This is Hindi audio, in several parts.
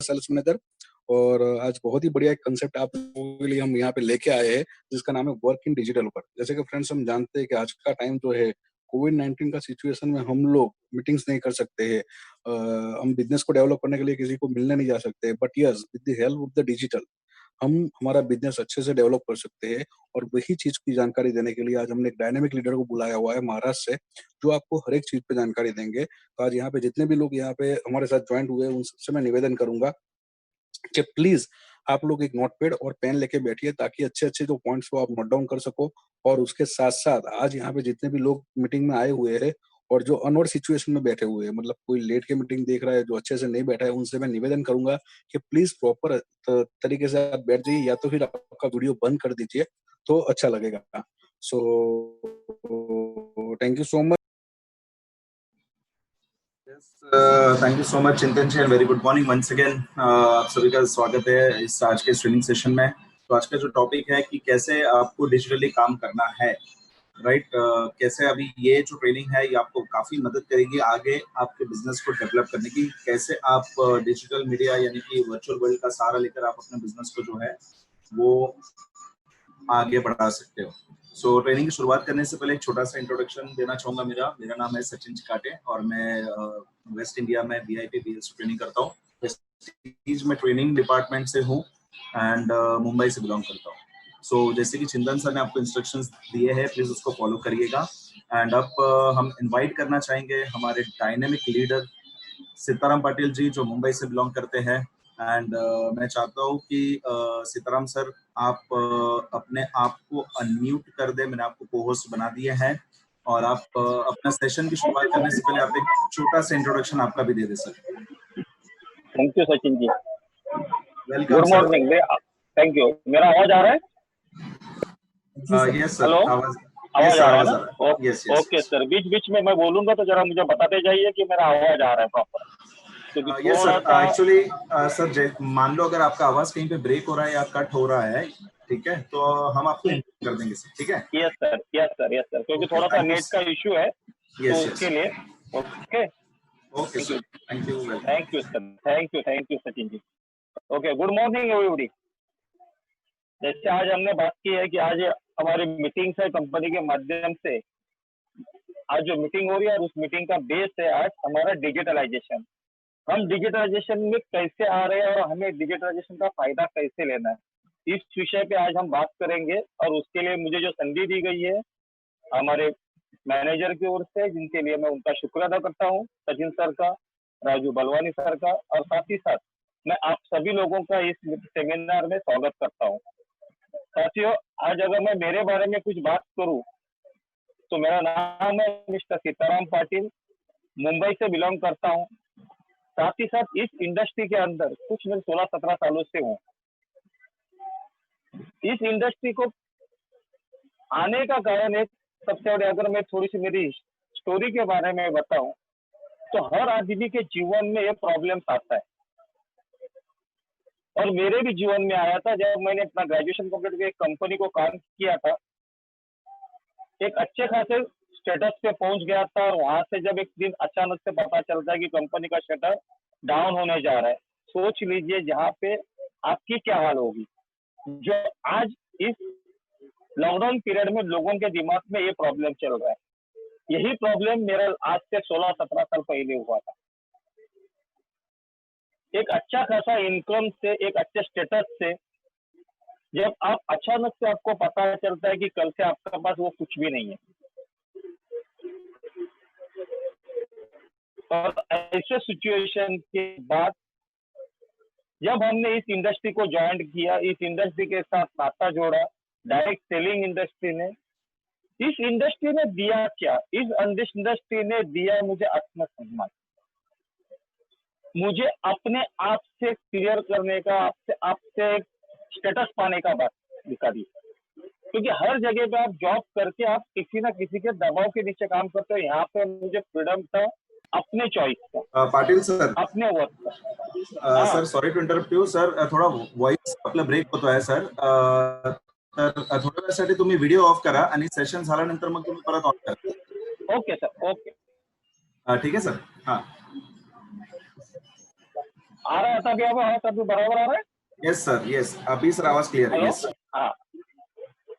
Sales manager. और आज बहुत ही बढ़िया एक कंसेप्ट आप लोगों के लिए हम यहाँ पे लेके आए हैं, जिसका नाम है वर्क इन डिजिटल वर्क। जैसे कि फ्रेंड्स हम जानते हैं कि आज का टाइम जो है, कोविड-19 का सिचुएशन में हम लोग मीटिंग्स नहीं कर सकते हैं। हम बिज़नेस को डेवलप करने के लिए किसी को मिलने नहीं जा सकते, but yes with the help of the digital हम हमारा बिज़नेस अच्छे से डेवलप कर सकते हैं। और वही चीज़ की जानकारी देने के लिए आज हमने एक डायनामिक लीडर को बुलाया हुआ है महाराष्ट्र से, जो आपको हर एक चीज़ पे जानकारी देंगे। तो आज यहाँ पे जितने भी लोग यहाँ पे हमारे साथ जॉइंट हुए हैं, उन सबसे मैं निवेदन करूँगा कि प्लीज़ आप लोग एक नोटपैड और पेन लेके बैठिए, ताकि अच्छे-अच्छे जो पॉइंट्स को आप नोट डाउन कर सको। और उसके साथ-साथ आज यहाँ पे जितने भी लोग मीटिंग में आए हुए हैं और जो अनअवेयर सिचुएशन में बैठे हुए हैं, मतलब कोई लेट के मीटिंग देख रहा है, जो अच्छे से नहीं बैठा है, उनसे मैं निवेदन करूँगा कि प्लीज़ प्रॉपर तरीके से आप बैठ जाइए, या तो फिर आपका वीडियो बंद कर दीजिए, तो अच्छा लगेगा। So thank you so much. Thank you so much Chintan ji, very good morning once again. आप सभी का स्वागत है इस आज के ट्रेनिंग सेशन में। तो आज का जो टॉपिक है कि कैसे आपको डिजिटली काम करना है, राइट। कैसे अभी ये जो ट्रेनिंग है ये आपको काफी मदद करेगी आगे आपके बिजनेस को डेवलप करने की। कैसे आप डिजिटल मीडिया यानी कि वर्चुअल वर्ल्ड का सहारा लेकर आप अपने बिजनेस को जो है वो आगे बढ़ा सकते हो। सो ट्रेनिंग की शुरुआत करने से पहले एक छोटा सा इंट्रोडक्शन देना चाहूंगा। मेरा नाम है सचिन चिकाटे और मैं वेस्ट इंडिया में VIP BLS ट्रेनिंग करता हूँ। वेस्ट में ट्रेनिंग डिपार्टमेंट से हूँ एंड मुंबई से बिलोंग करता हूँ। सो जैसे कि चिंतन सर ने आपको इंस्ट्रक्शंस दिए हैं, प्लीज उसको फॉलो करिएगा। एंड अब हम इनवाइट करना चाहेंगे हमारे डायनेमिक लीडर सीताराम पाटिल जी, जो मुंबई से बिलोंग करते हैं। एंड मैं चाहता हूँ कि सीताराम सर आप अपने आप को अनम्यूट कर दे। मैंने आपको को होस्ट बना दिए हैं और आप अपना सेशन की शुरुआत करने से पहले आप एक छोटा सा इंट्रोडक्शन आपका भी दे दे sir. Thank you Sachin ji, welcome. Good morning. Thank you. मेरा आवाज आ रहा है? यस सर, हेलो, आवाज आ रहा है ना? यस ओके सर, बीच बीच में मैं बोलूंगा तो जरा मुझे बताते जाइए कि मेरा आवाज आ रहा है प्रॉपर, क्योंकि यस थोड़ा सर। सा एक्चुअली सर मान लो अगर आपका आवाज कहीं पे ब्रेक हो रहा है या कट हो रहा है, ठीक है, तो हम आपको इन्फॉर्म कर देंगे सर, ठीक है? Yes sir, yes sir, yes sir, क्योंकि थोड़ा सा नेट का इशू है तो उसके लिए। Okay okay sir, thank you. Thank you sir, thank you Sachin ji. Okay, good morning everybody. जैसे आज हमने बात की है कि आज हमारी मीटिंग है कंपनी के माध्यम से। आज जो मीटिंग हो रही है उस मीटिंग का बेस है आज हमारा डिजिटलाइजेशन। हम डिजिटलाइजेशन में कैसे आ रहे हैं और हमें डिजिटलाइजेशन का फायदा कैसे लेना है, इस विषय पे आज हम बात करेंगे। और उसके लिए मुझे जो संधि दी गई है हमारे मैनेजर की ओर से, जिनके लिए मैं उनका शुक्र अदा करता हूँ, सचिन सर का, राजू बलवानी सर का, और साथ ही साथ मैं आप सभी लोगों का इस सेमिनार में स्वागत करता हूँ। साथियों, आज अगर मैं मेरे बारे में कुछ बात करूँ तो मेरा नाम है मिस्टर सीताराम पाटिल, मुंबई से बिलोंग करता हूँ। साथ ही साथ इस इंडस्ट्री के अंदर कुछ मैं 16-17 सालों से हूँ। इस इंडस्ट्री को आने का कारण एक सबसे बड़े, अगर मैं थोड़ी सी मेरी स्टोरी के बारे में बताऊं तो हर आदमी के जीवन में ये प्रॉब्लम्स आता है और मेरे भी जीवन में आया था। जब मैंने अपना ग्रेजुएशन कंप्लीट करके एक कंपनी को काम किया था, एक अच्छे खासे स्टेटस पे पहुंच गया था और वहां से जब एक दिन अचानक से पता चलता है कि कंपनी का शटर डाउन होने जा रहा है, सोच लीजिए जहाँ पे आपकी क्या हाल होगी। जो आज इस लॉकडाउन पीरियड में लोगों के दिमाग में ये प्रॉब्लम चल रहा है, यही प्रॉब्लम मेरा आज से 16-17 साल पहले हुआ था। एक अच्छा खासा इनकम से, एक अच्छे स्टेटस से, जब आप अचानक से आपको पता चलता है कि कल से आपके पास वो कुछ भी नहीं है, और ऐसे सिचुएशन के बाद जब हमने इस इंडस्ट्री को ज्वाइन किया, इस इंडस्ट्री के साथ नाता जोड़ा, डायरेक्ट सेलिंग इंडस्ट्री ने, इस इंडस्ट्री ने दिया क्या? इस इंडस्ट्री ने दिया मुझे आत्मसम्मान, मुझे अपने आप से क्लियर करने का, आपसे स्टेटस पाने का बात दिखा दी। क्योंकि हर जगह पे आप जॉब करके आप किसी ना किसी के दबाव के नीचे काम करते हो। यहाँ पे मुझे फ्रीडम था अपने चॉइस का। पाटिल सर, अपने वर्क का। Sir sorry to interrupt you sir, थोडा व्हॉइस आपला ब्रेक होतो आहे सर. तर थोड्या वेळासाठी तुम्ही व्हिडिओ ऑफ करा आणि सेशन झाल्यानंतर मग तुम्ही परत ऑन करा. Okay sir, okay. ठीक आहे सर. हाँ आ रहा था अभी, आवाज अभी बराबर आ रहा है? यस सर, यस, अभी सर आवाज क्लियर है। Hello, yes sir. हाँ,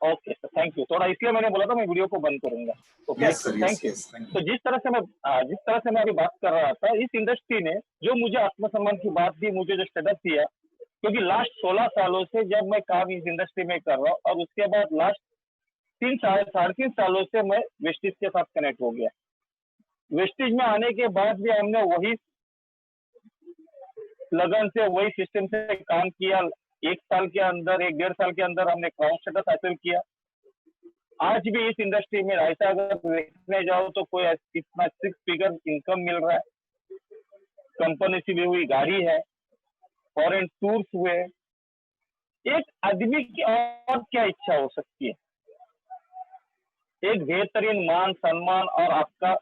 ओके सर, थैंक यू। थोड़ा इसलिए मैंने बोला था मैं वीडियो को बंद करूंगा। Okay, yes sir, yes thank you. Yes, thank तो यू। जिस तरह से मैं अभी बात कर रहा था, इस इंडस्ट्री ने जो मुझे आत्मसम्मान की बात दी, मुझे जो स्टेटस दिया, क्योंकि लास्ट 16 सालों से जब मैं काम इस इंडस्ट्री में कर रहा हूँ, और उसके बाद लास्ट 3 साढ़े 3 सालों से मैं वेस्टिज के साथ कनेक्ट हो गया। वेस्टिज में आने के बाद भी हमने वही लगन से, वही सिस्टम से काम किया। 1 साल के अंदर, 1 डेढ़ साल के अंदर हमने क्राउन स्टेटस हासिल किया। आज भी इस इंडस्ट्री में ऐसा अगर देखने जाओ तो कोई इतना 6 फिगर इनकम मिल रहा है, कंपनी से ली हुई गाड़ी है, फॉरेन टूर्स हुए। एक आदमी की और क्या इच्छा हो सकती है? एक बेहतरीन मान सम्मान और आपका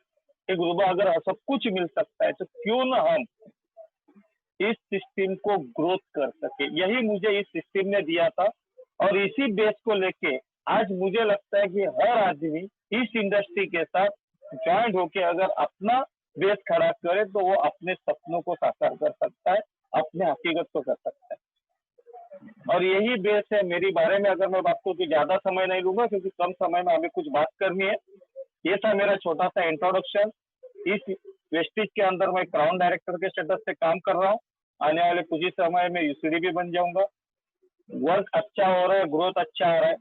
एक रुपया अगर सब कुछ मिल सकता है, तो क्यों ना हम इस सिस्टम को ग्रोथ कर सके। यही मुझे इस सिस्टम ने दिया था, और इसी बेस को लेके आज मुझे लगता है कि हर आदमी इस इंडस्ट्री के साथ ज्वाइंट होके अगर अपना बेस खड़ा करे तो वो अपने सपनों को साकार कर सकता है, अपने हकीकत को कर सकता है। और यही बेस है मेरी बारे में। अगर मैं बात करूँ तो ज्यादा समय नहीं लूंगा, क्योंकि कम समय में हमें कुछ बात करनी है। ये था मेरा छोटा सा इंट्रोडक्शन। इस वेस्टिज के अंदर मैं क्राउन डायरेक्टर के स्टेटस से काम कर रहा हूँ। आने वाले कुछ ही समय में यूसीडी भी बन जाऊंगा। वर्क अच्छा हो रहा है, ग्रोथ अच्छा आ रहा है।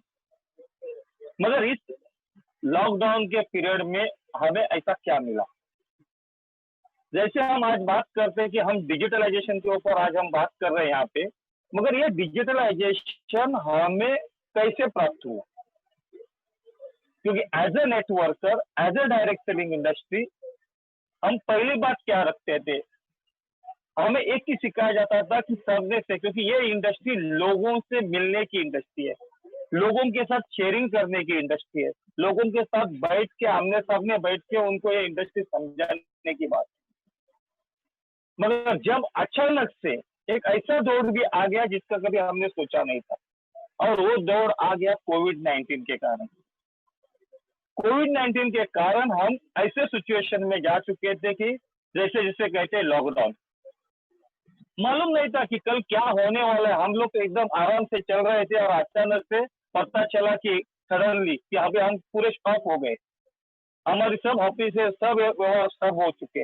मगर इस लॉकडाउन के पीरियड में हमें ऐसा क्या मिला? जैसे हम आज बात करते हैं कि हम डिजिटलाइजेशन के ऊपर आज हम बात कर रहे हैं यहाँ पे, मगर ये डिजिटलाइजेशन हमें कैसे प्राप्त हुआ? क्योंकि as a networker, as a direct selling industry, हम पहली बात क्या रखते थे? हमें एक ही सिखाया जाता था कि सर्विस से, क्योंकि ये इंडस्ट्री लोगों से मिलने की इंडस्ट्री है, लोगों के साथ शेयरिंग करने की इंडस्ट्री है, लोगों के साथ बैठ के आमने सामने बैठ के उनको ये इंडस्ट्री समझाने की बात। मगर जब अचानक से एक ऐसा दौर भी आ गया जिसका कभी हमने सोचा नहीं था, और वो दौर आ गया कोविड-19 के कारण। कोविड-19 के कारण हम ऐसे सिचुएशन में जा चुके थे कि जैसे जिसे कहते हैं लॉकडाउन। मालूम नहीं था कि कल क्या होने वाला है। हम लोग तो एकदम आराम से चल रहे थे, और अचानक से पता चला कि सडनली कि अभी हम पूरे स्टॉप हो गए। हमारी सब ऑफिस सब व्यवहार सब हो चुके।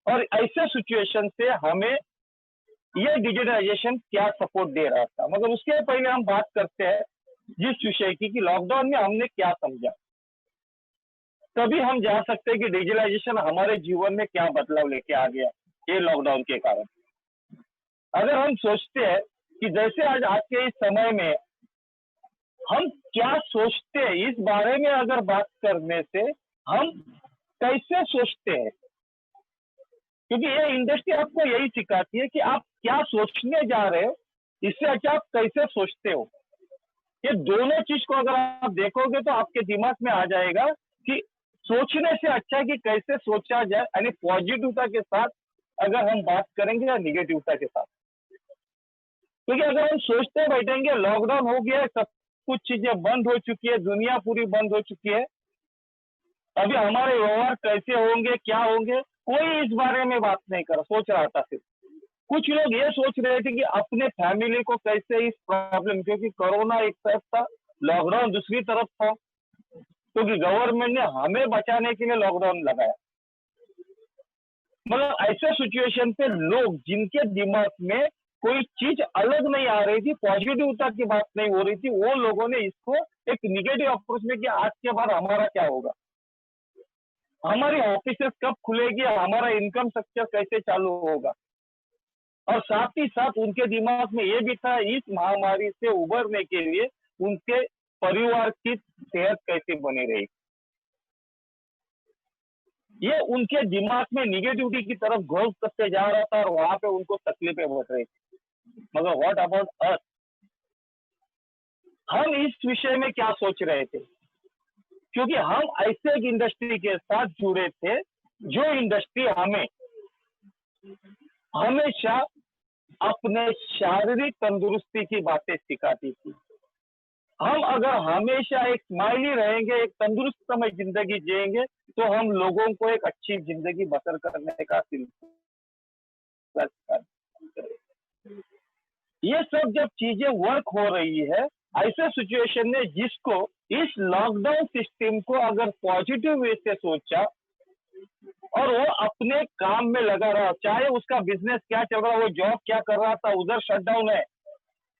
और ऐसे सिचुएशन से हमें ये डिजिटलाइजेशन क्या सपोर्ट दे रहा था। मगर उसके पहले हम बात करते हैं जिस विषय की कि लॉकडाउन में हमने क्या समझा, तभी हम जा सकते हैं कि डिजिटलाइजेशन हमारे जीवन में क्या बदलाव लेके आ गया ये लॉकडाउन के कारण। अगर हम सोचते हैं कि जैसे आज के इस समय में हम क्या सोचते हैं, इस बारे में अगर बात करने से हम कैसे सोचते हैं, क्योंकि ये इंडस्ट्री आपको यही सिखाती है कि आप क्या सोचने जा रहे हो, इससे अच्छा आप कैसे सोचते हो। ये दोनों चीज को अगर आप देखोगे तो आपके दिमाग में आ जाएगा कि सोचने से अच्छा है कि कैसे सोचा जाए, यानी पॉजिटिवता के साथ अगर हम बात करेंगे या निगेटिवता के साथ। क्योंकि अगर हम सोचते बैठेंगे लॉकडाउन हो गया है, सब कुछ चीजें बंद हो चुकी है, दुनिया पूरी बंद हो चुकी है, अभी हमारे व्यवहार कैसे होंगे, क्या होंगे, कोई इस बारे में बात नहीं कर सोच रहा था। सिर्फ कुछ लोग ये सोच रहे थे कि अपने फैमिली को कैसे इस प्रॉब्लम, क्योंकि कोरोना एक तरफ था, लॉकडाउन दूसरी तरफ था, क्योंकि गवर्नमेंट ने हमें बचाने के लिए लॉकडाउन लगाया। मतलब ऐसे सिचुएशन पे लोग जिनके दिमाग में कोई चीज अलग नहीं आ रही थी, पॉजिटिवता की बात नहीं हो रही थी, वो लोगों ने इसको एक निगेटिव अप्रोच में कि आज के बाद हमारा क्या होगा, हमारी ऑफिसेस कब खुलेगी, हमारा इनकम स्ट्रक्चर कैसे चालू होगा। और साथ ही साथ उनके दिमाग में ये भी था इस महामारी से उबरने के लिए उनके परिवार की सेहत कैसे बनी रहेगी। ये उनके दिमाग में निगेटिविटी की तरफ ग्रोथ करते जा रहा था, और वहां पे उनको तकलीफें बढ़ रही थी। मगर व्हाट अबाउट अस, हम इस विषय में क्या सोच रहे थे? क्योंकि हम ऐसे एक इंडस्ट्री के साथ जुड़े थे जो इंडस्ट्री हमें हमेशा अपने शारीरिक तंदुरुस्ती की बातें सिखाती थी। हम अगर हमेशा एक स्माइली रहेंगे, एक तंदुरुस्त समय जिंदगी जिएंगे, तो हम लोगों को एक अच्छी जिंदगी बसर करने का ये सब जब चीजें वर्क हो रही है, ऐसे सिचुएशन में जिसको इस लॉकडाउन सिस्टम को अगर पॉजिटिव वे से सोचा और वो अपने काम में लगा रहा, चाहे उसका बिजनेस क्या चल रहा, वो जॉब क्या कर रहा था, उधर शटडाउन है,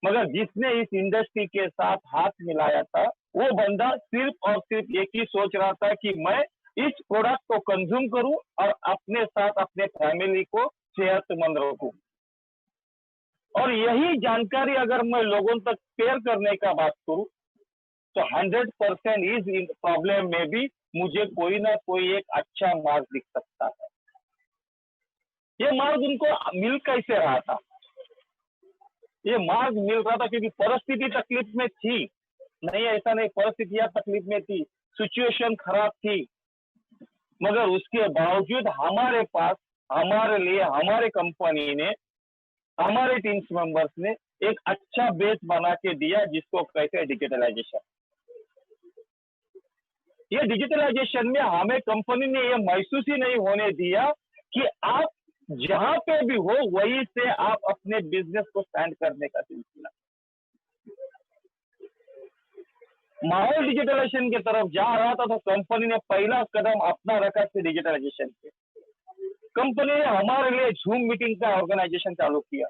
मगर जिसने इस इंडस्ट्री के साथ हाथ मिलाया था, वो बंदा सिर्फ और सिर्फ एक ही सोच रहा था कि मैं इस प्रोडक्ट को कंज्यूम करूं और अपने साथ अपने फैमिली को सेहतमंद रखूं। और यही जानकारी अगर मैं लोगों तक शेयर करने का बात करूं तो 100% इस प्रॉब्लम में भी मुझे कोई ना कोई एक अच्छा मार्ग दिख सकता है। ये मार्ग उनको मिल कैसे रहा था? ये मार्ग मिल रहा था क्योंकि परिस्थिति तकलीफ में थी, नहीं ऐसा नहीं, परिस्थितियां तकलीफ में थी, सिचुएशन खराब थी, मगर उसके बावजूद हमारे पास, हमारे लिए, हमारे कंपनी ने, हमारे टीम्स मेंबर्स ने एक अच्छा बेस बना के दिया जिसको कहते हैं डिजिटलाइजेशन। ये डिजिटलाइजेशन में हमें कंपनी ने ये महसूस ही नहीं होने दिया कि आप जहां पे भी हो वहीं से आप अपने बिजनेस को स्टैंड करने का सिलसिला। माहौल डिजिटलाइजेशन की तरफ जा रहा था तो कंपनी ने पहला कदम अपना रखा था डिजिटलाइजेशन पे। कंपनी ने हमारे लिए जूम मीटिंग का ऑर्गेनाइजेशन चालू किया।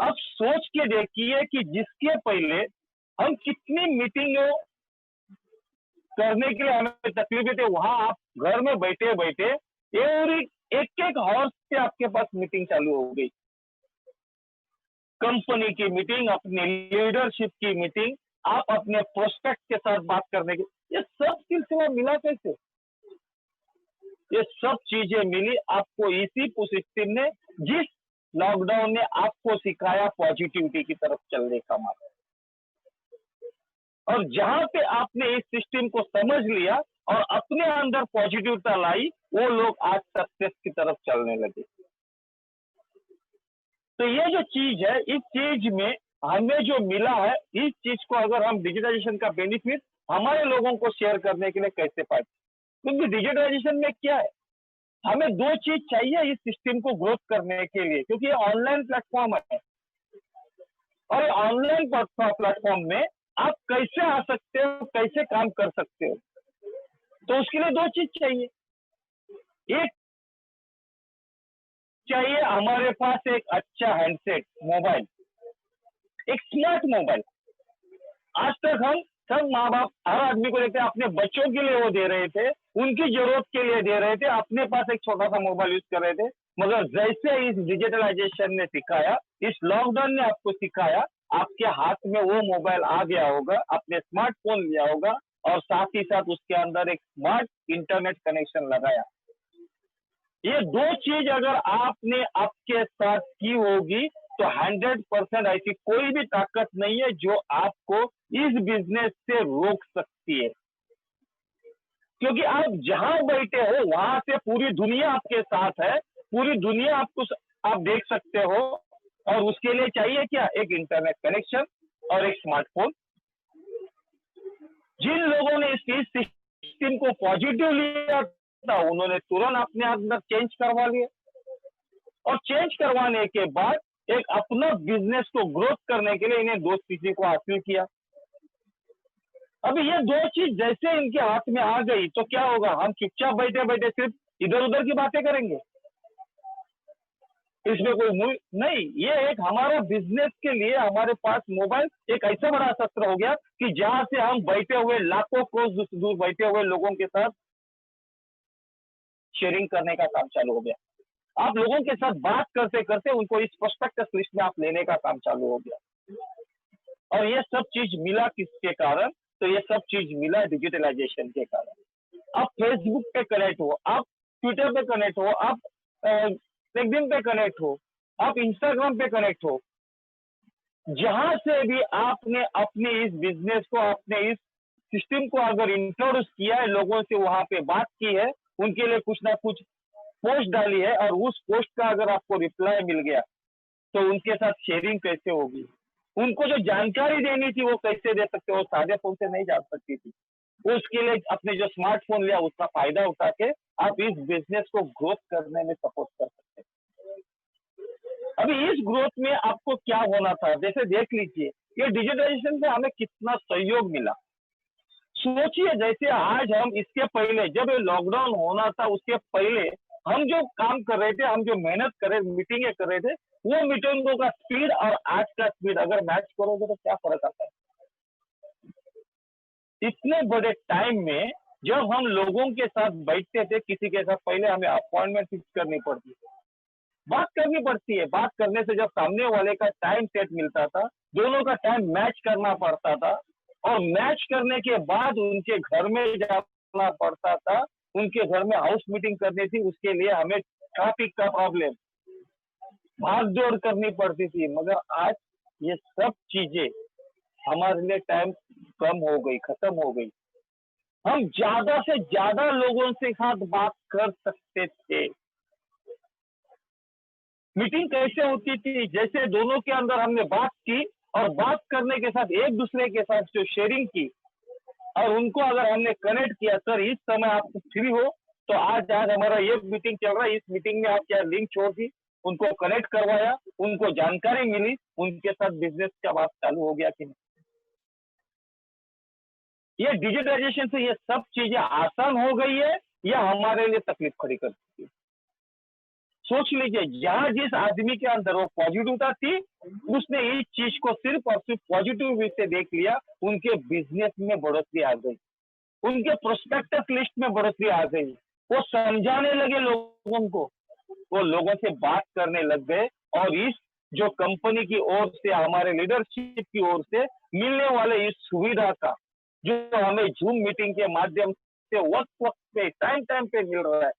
अब सोच के देखिए कि जिसके पहले हम कितनी मीटिंगों करने के लिए हमें तकलीफ थे, वहां आप घर में बैठे बैठे एक एक हॉर्स से आपके पास मीटिंग चालू हो गई। कंपनी की मीटिंग, अपनी लीडरशिप की मीटिंग, आप अपने प्रोस्पेक्ट के साथ बात करने की, ये सब सिलसिला मिला कैसे? ये सब चीजें मिली आपको इसी सिस्टम ने, जिस लॉकडाउन ने आपको सिखाया पॉजिटिविटी की तरफ चलने का मार्ग। और जहां पे आपने इस सिस्टम को समझ लिया और अपने अंदर पॉजिटिविटी लाई, वो लोग आज सक्सेस की तरफ चलने लगे। तो ये जो चीज है, इस चीज में हमें जो मिला है, इस चीज को अगर हम डिजिटलाइजेशन का बेनिफिट हमारे लोगों को शेयर करने के लिए कैसे पाए? क्योंकि डिजिटलाइजेशन में क्या है, हमें दो चीज चाहिए इस सिस्टम को ग्रोथ करने के लिए, क्योंकि ये ऑनलाइन प्लेटफॉर्म है और ऑनलाइन प्लेटफॉर्म में आप कैसे आ सकते हो, कैसे काम कर सकते हो, तो उसके लिए दो चीज चाहिए। एक चाहिए हमारे पास एक अच्छा हैंडसेट, मोबाइल, एक स्मार्ट मोबाइल। आज तक हम सब माँ बाप हर आदमी को लेते हैं, अपने बच्चों के लिए वो दे रहे थे, उनकी जरूरत के लिए दे रहे थे, अपने पास एक छोटा सा मोबाइल यूज कर रहे थे। मगर जैसे इस डिजिटलाइजेशन ने सिखाया, इस लॉकडाउन ने आपको सिखाया, आपके हाथ में वो मोबाइल आ गया होगा, आपने स्मार्टफोन लिया होगा और साथ ही साथ उसके अंदर एक स्मार्ट इंटरनेट कनेक्शन लगाया। ये दो चीज अगर आपने आपके साथ की होगी तो 100% ऐसी कोई भी ताकत नहीं है जो आपको इस बिजनेस से रोक सकती है। क्योंकि आप जहां बैठे हो वहां से पूरी दुनिया आपके साथ है, पूरी दुनिया आपको आप देख सकते हो, और उसके लिए चाहिए क्या? एक इंटरनेट कनेक्शन और एक स्मार्टफोन। जिन लोगों ने इस सिस्टम को पॉजिटिव लिया था, उन्होंने तुरंत अपने अंदर चेंज करवा लिया और चेंज करवाने के बाद एक अपना बिजनेस को ग्रोथ करने के लिए इन्हें दो चीजों को हासिल किया। अभी ये दो चीज जैसे इनके हाथ में आ गई तो क्या होगा? हम चुपचाप बैठे बैठे सिर्फ इधर उधर की बातें करेंगे, इसमें कोई नहीं। ये एक हमारा बिजनेस के लिए हमारे पास मोबाइल एक ऐसा बड़ा शस्त्र हो गया कि जहां से हम बैठे हुए लाखों कोस दूर बैठे हुए लोगों के साथ शेयरिंग करने का काम चालू हो गया। आप लोगों के साथ बात करते करते उनको इस प्रोस्पेक्टस लिस्ट में आप लेने का काम चालू हो गया। और ये सब चीज मिला किसके कारण? तो ये सब चीज मिला डिजिटलाइजेशन के कारण। आप फेसबुक पे कनेक्ट हो, आप ट्विटर पे कनेक्ट हो, आप लिंक्डइन पे कनेक्ट हो, आप इंस्टाग्राम पे कनेक्ट हो, जहां से भी आपने अपने इस बिजनेस को, अपने इस सिस्टम को अगर इंट्रोड्यूस किया है, लोगों से वहां पे बात की है, उनके लिए कुछ ना कुछ पोस्ट डाली है और उस पोस्ट का अगर आपको रिप्लाई मिल गया तो उनके साथ शेयरिंग कैसे होगी? उनको जो जानकारी देनी थी वो कैसे दे सकते हो? सादे फोन से नहीं जा सकती थी। उसके लिए अपने जो स्मार्टफोन लिया उसका फायदा उठा के आप इस बिजनेस को ग्रोथ करने में सपोर्ट कर सकते हैं। अभी इस ग्रोथ में आपको क्या होना था, जैसे देख लीजिए ये डिजिटलाइजेशन से हमें कितना सहयोग मिला। सोचिए जैसे आज हम इसके पहले जब ये लॉकडाउन होना था उसके पहले हम जो काम कर रहे थे, हम जो मेहनत कर रहे, मीटिंगें कर रहे थे, वो मीटिंगों का स्पीड और आज का स्पीड अगर मैच करोगे तो क्या फर्क आता है। इतने बड़े टाइम में जब हम लोगों के साथ बैठते थे, किसी के साथ पहले हमें अपॉइंटमेंट फिक्स करनी पड़ती, बात करनी पड़ती है। बात करने से जब सामने वाले का टाइम सेट मिलता था, दोनों का टाइम मैच करना पड़ता था, और मैच करने के बाद उनके घर में जाना पड़ता था, उनके घर में हाउस मीटिंग करनी थी, उसके लिए हमें ट्रैफिक का प्रॉब्लम, भाग दौड़ करनी पड़ती थी। मगर आज ये सब चीजें हमारे लिए टाइम कम हो गई, खत्म हो गई। हम ज्यादा से ज्यादा लोगों से साथ बात कर सकते थे। मीटिंग कैसे होती थी, जैसे दोनों के अंदर हमने बात की और बात करने के साथ एक दूसरे के साथ जो शेयरिंग की और उनको अगर हमने कनेक्ट किया, सर इस समय आप फ्री हो तो आज हमारा ये मीटिंग चल रहा है, इस मीटिंग में आप क्या लिंक छोड़ दी, उनको कनेक्ट करवाया, उनको जानकारी मिली, उनके साथ बिजनेस का बात चालू हो गया कि नहीं। ये डिजिटलाइजेशन से ये सब चीजें आसान हो गई है या हमारे लिए तकलीफ खड़ी करती है। सोच लीजिए, जहां जिस आदमी के अंदर वो पॉजिटिविटी थी, उसने इस चीज को सिर्फ और सिर्फ पॉजिटिव वे से देख लिया, उनके बिजनेस में बढ़ोतरी आ गई, उनके प्रोस्पेक्टस लिस्ट में बढ़ोतरी आ गई, वो समझाने लगे लोगों को, वो लोगों से बात करने लग गए। और इस जो कंपनी की ओर से, हमारे लीडरशिप की ओर से मिलने वाले इस सुविधा का जो हमें जूम मीटिंग के माध्यम से वक्त वक्त पे, टाइम टाइम पे मिल रहा है,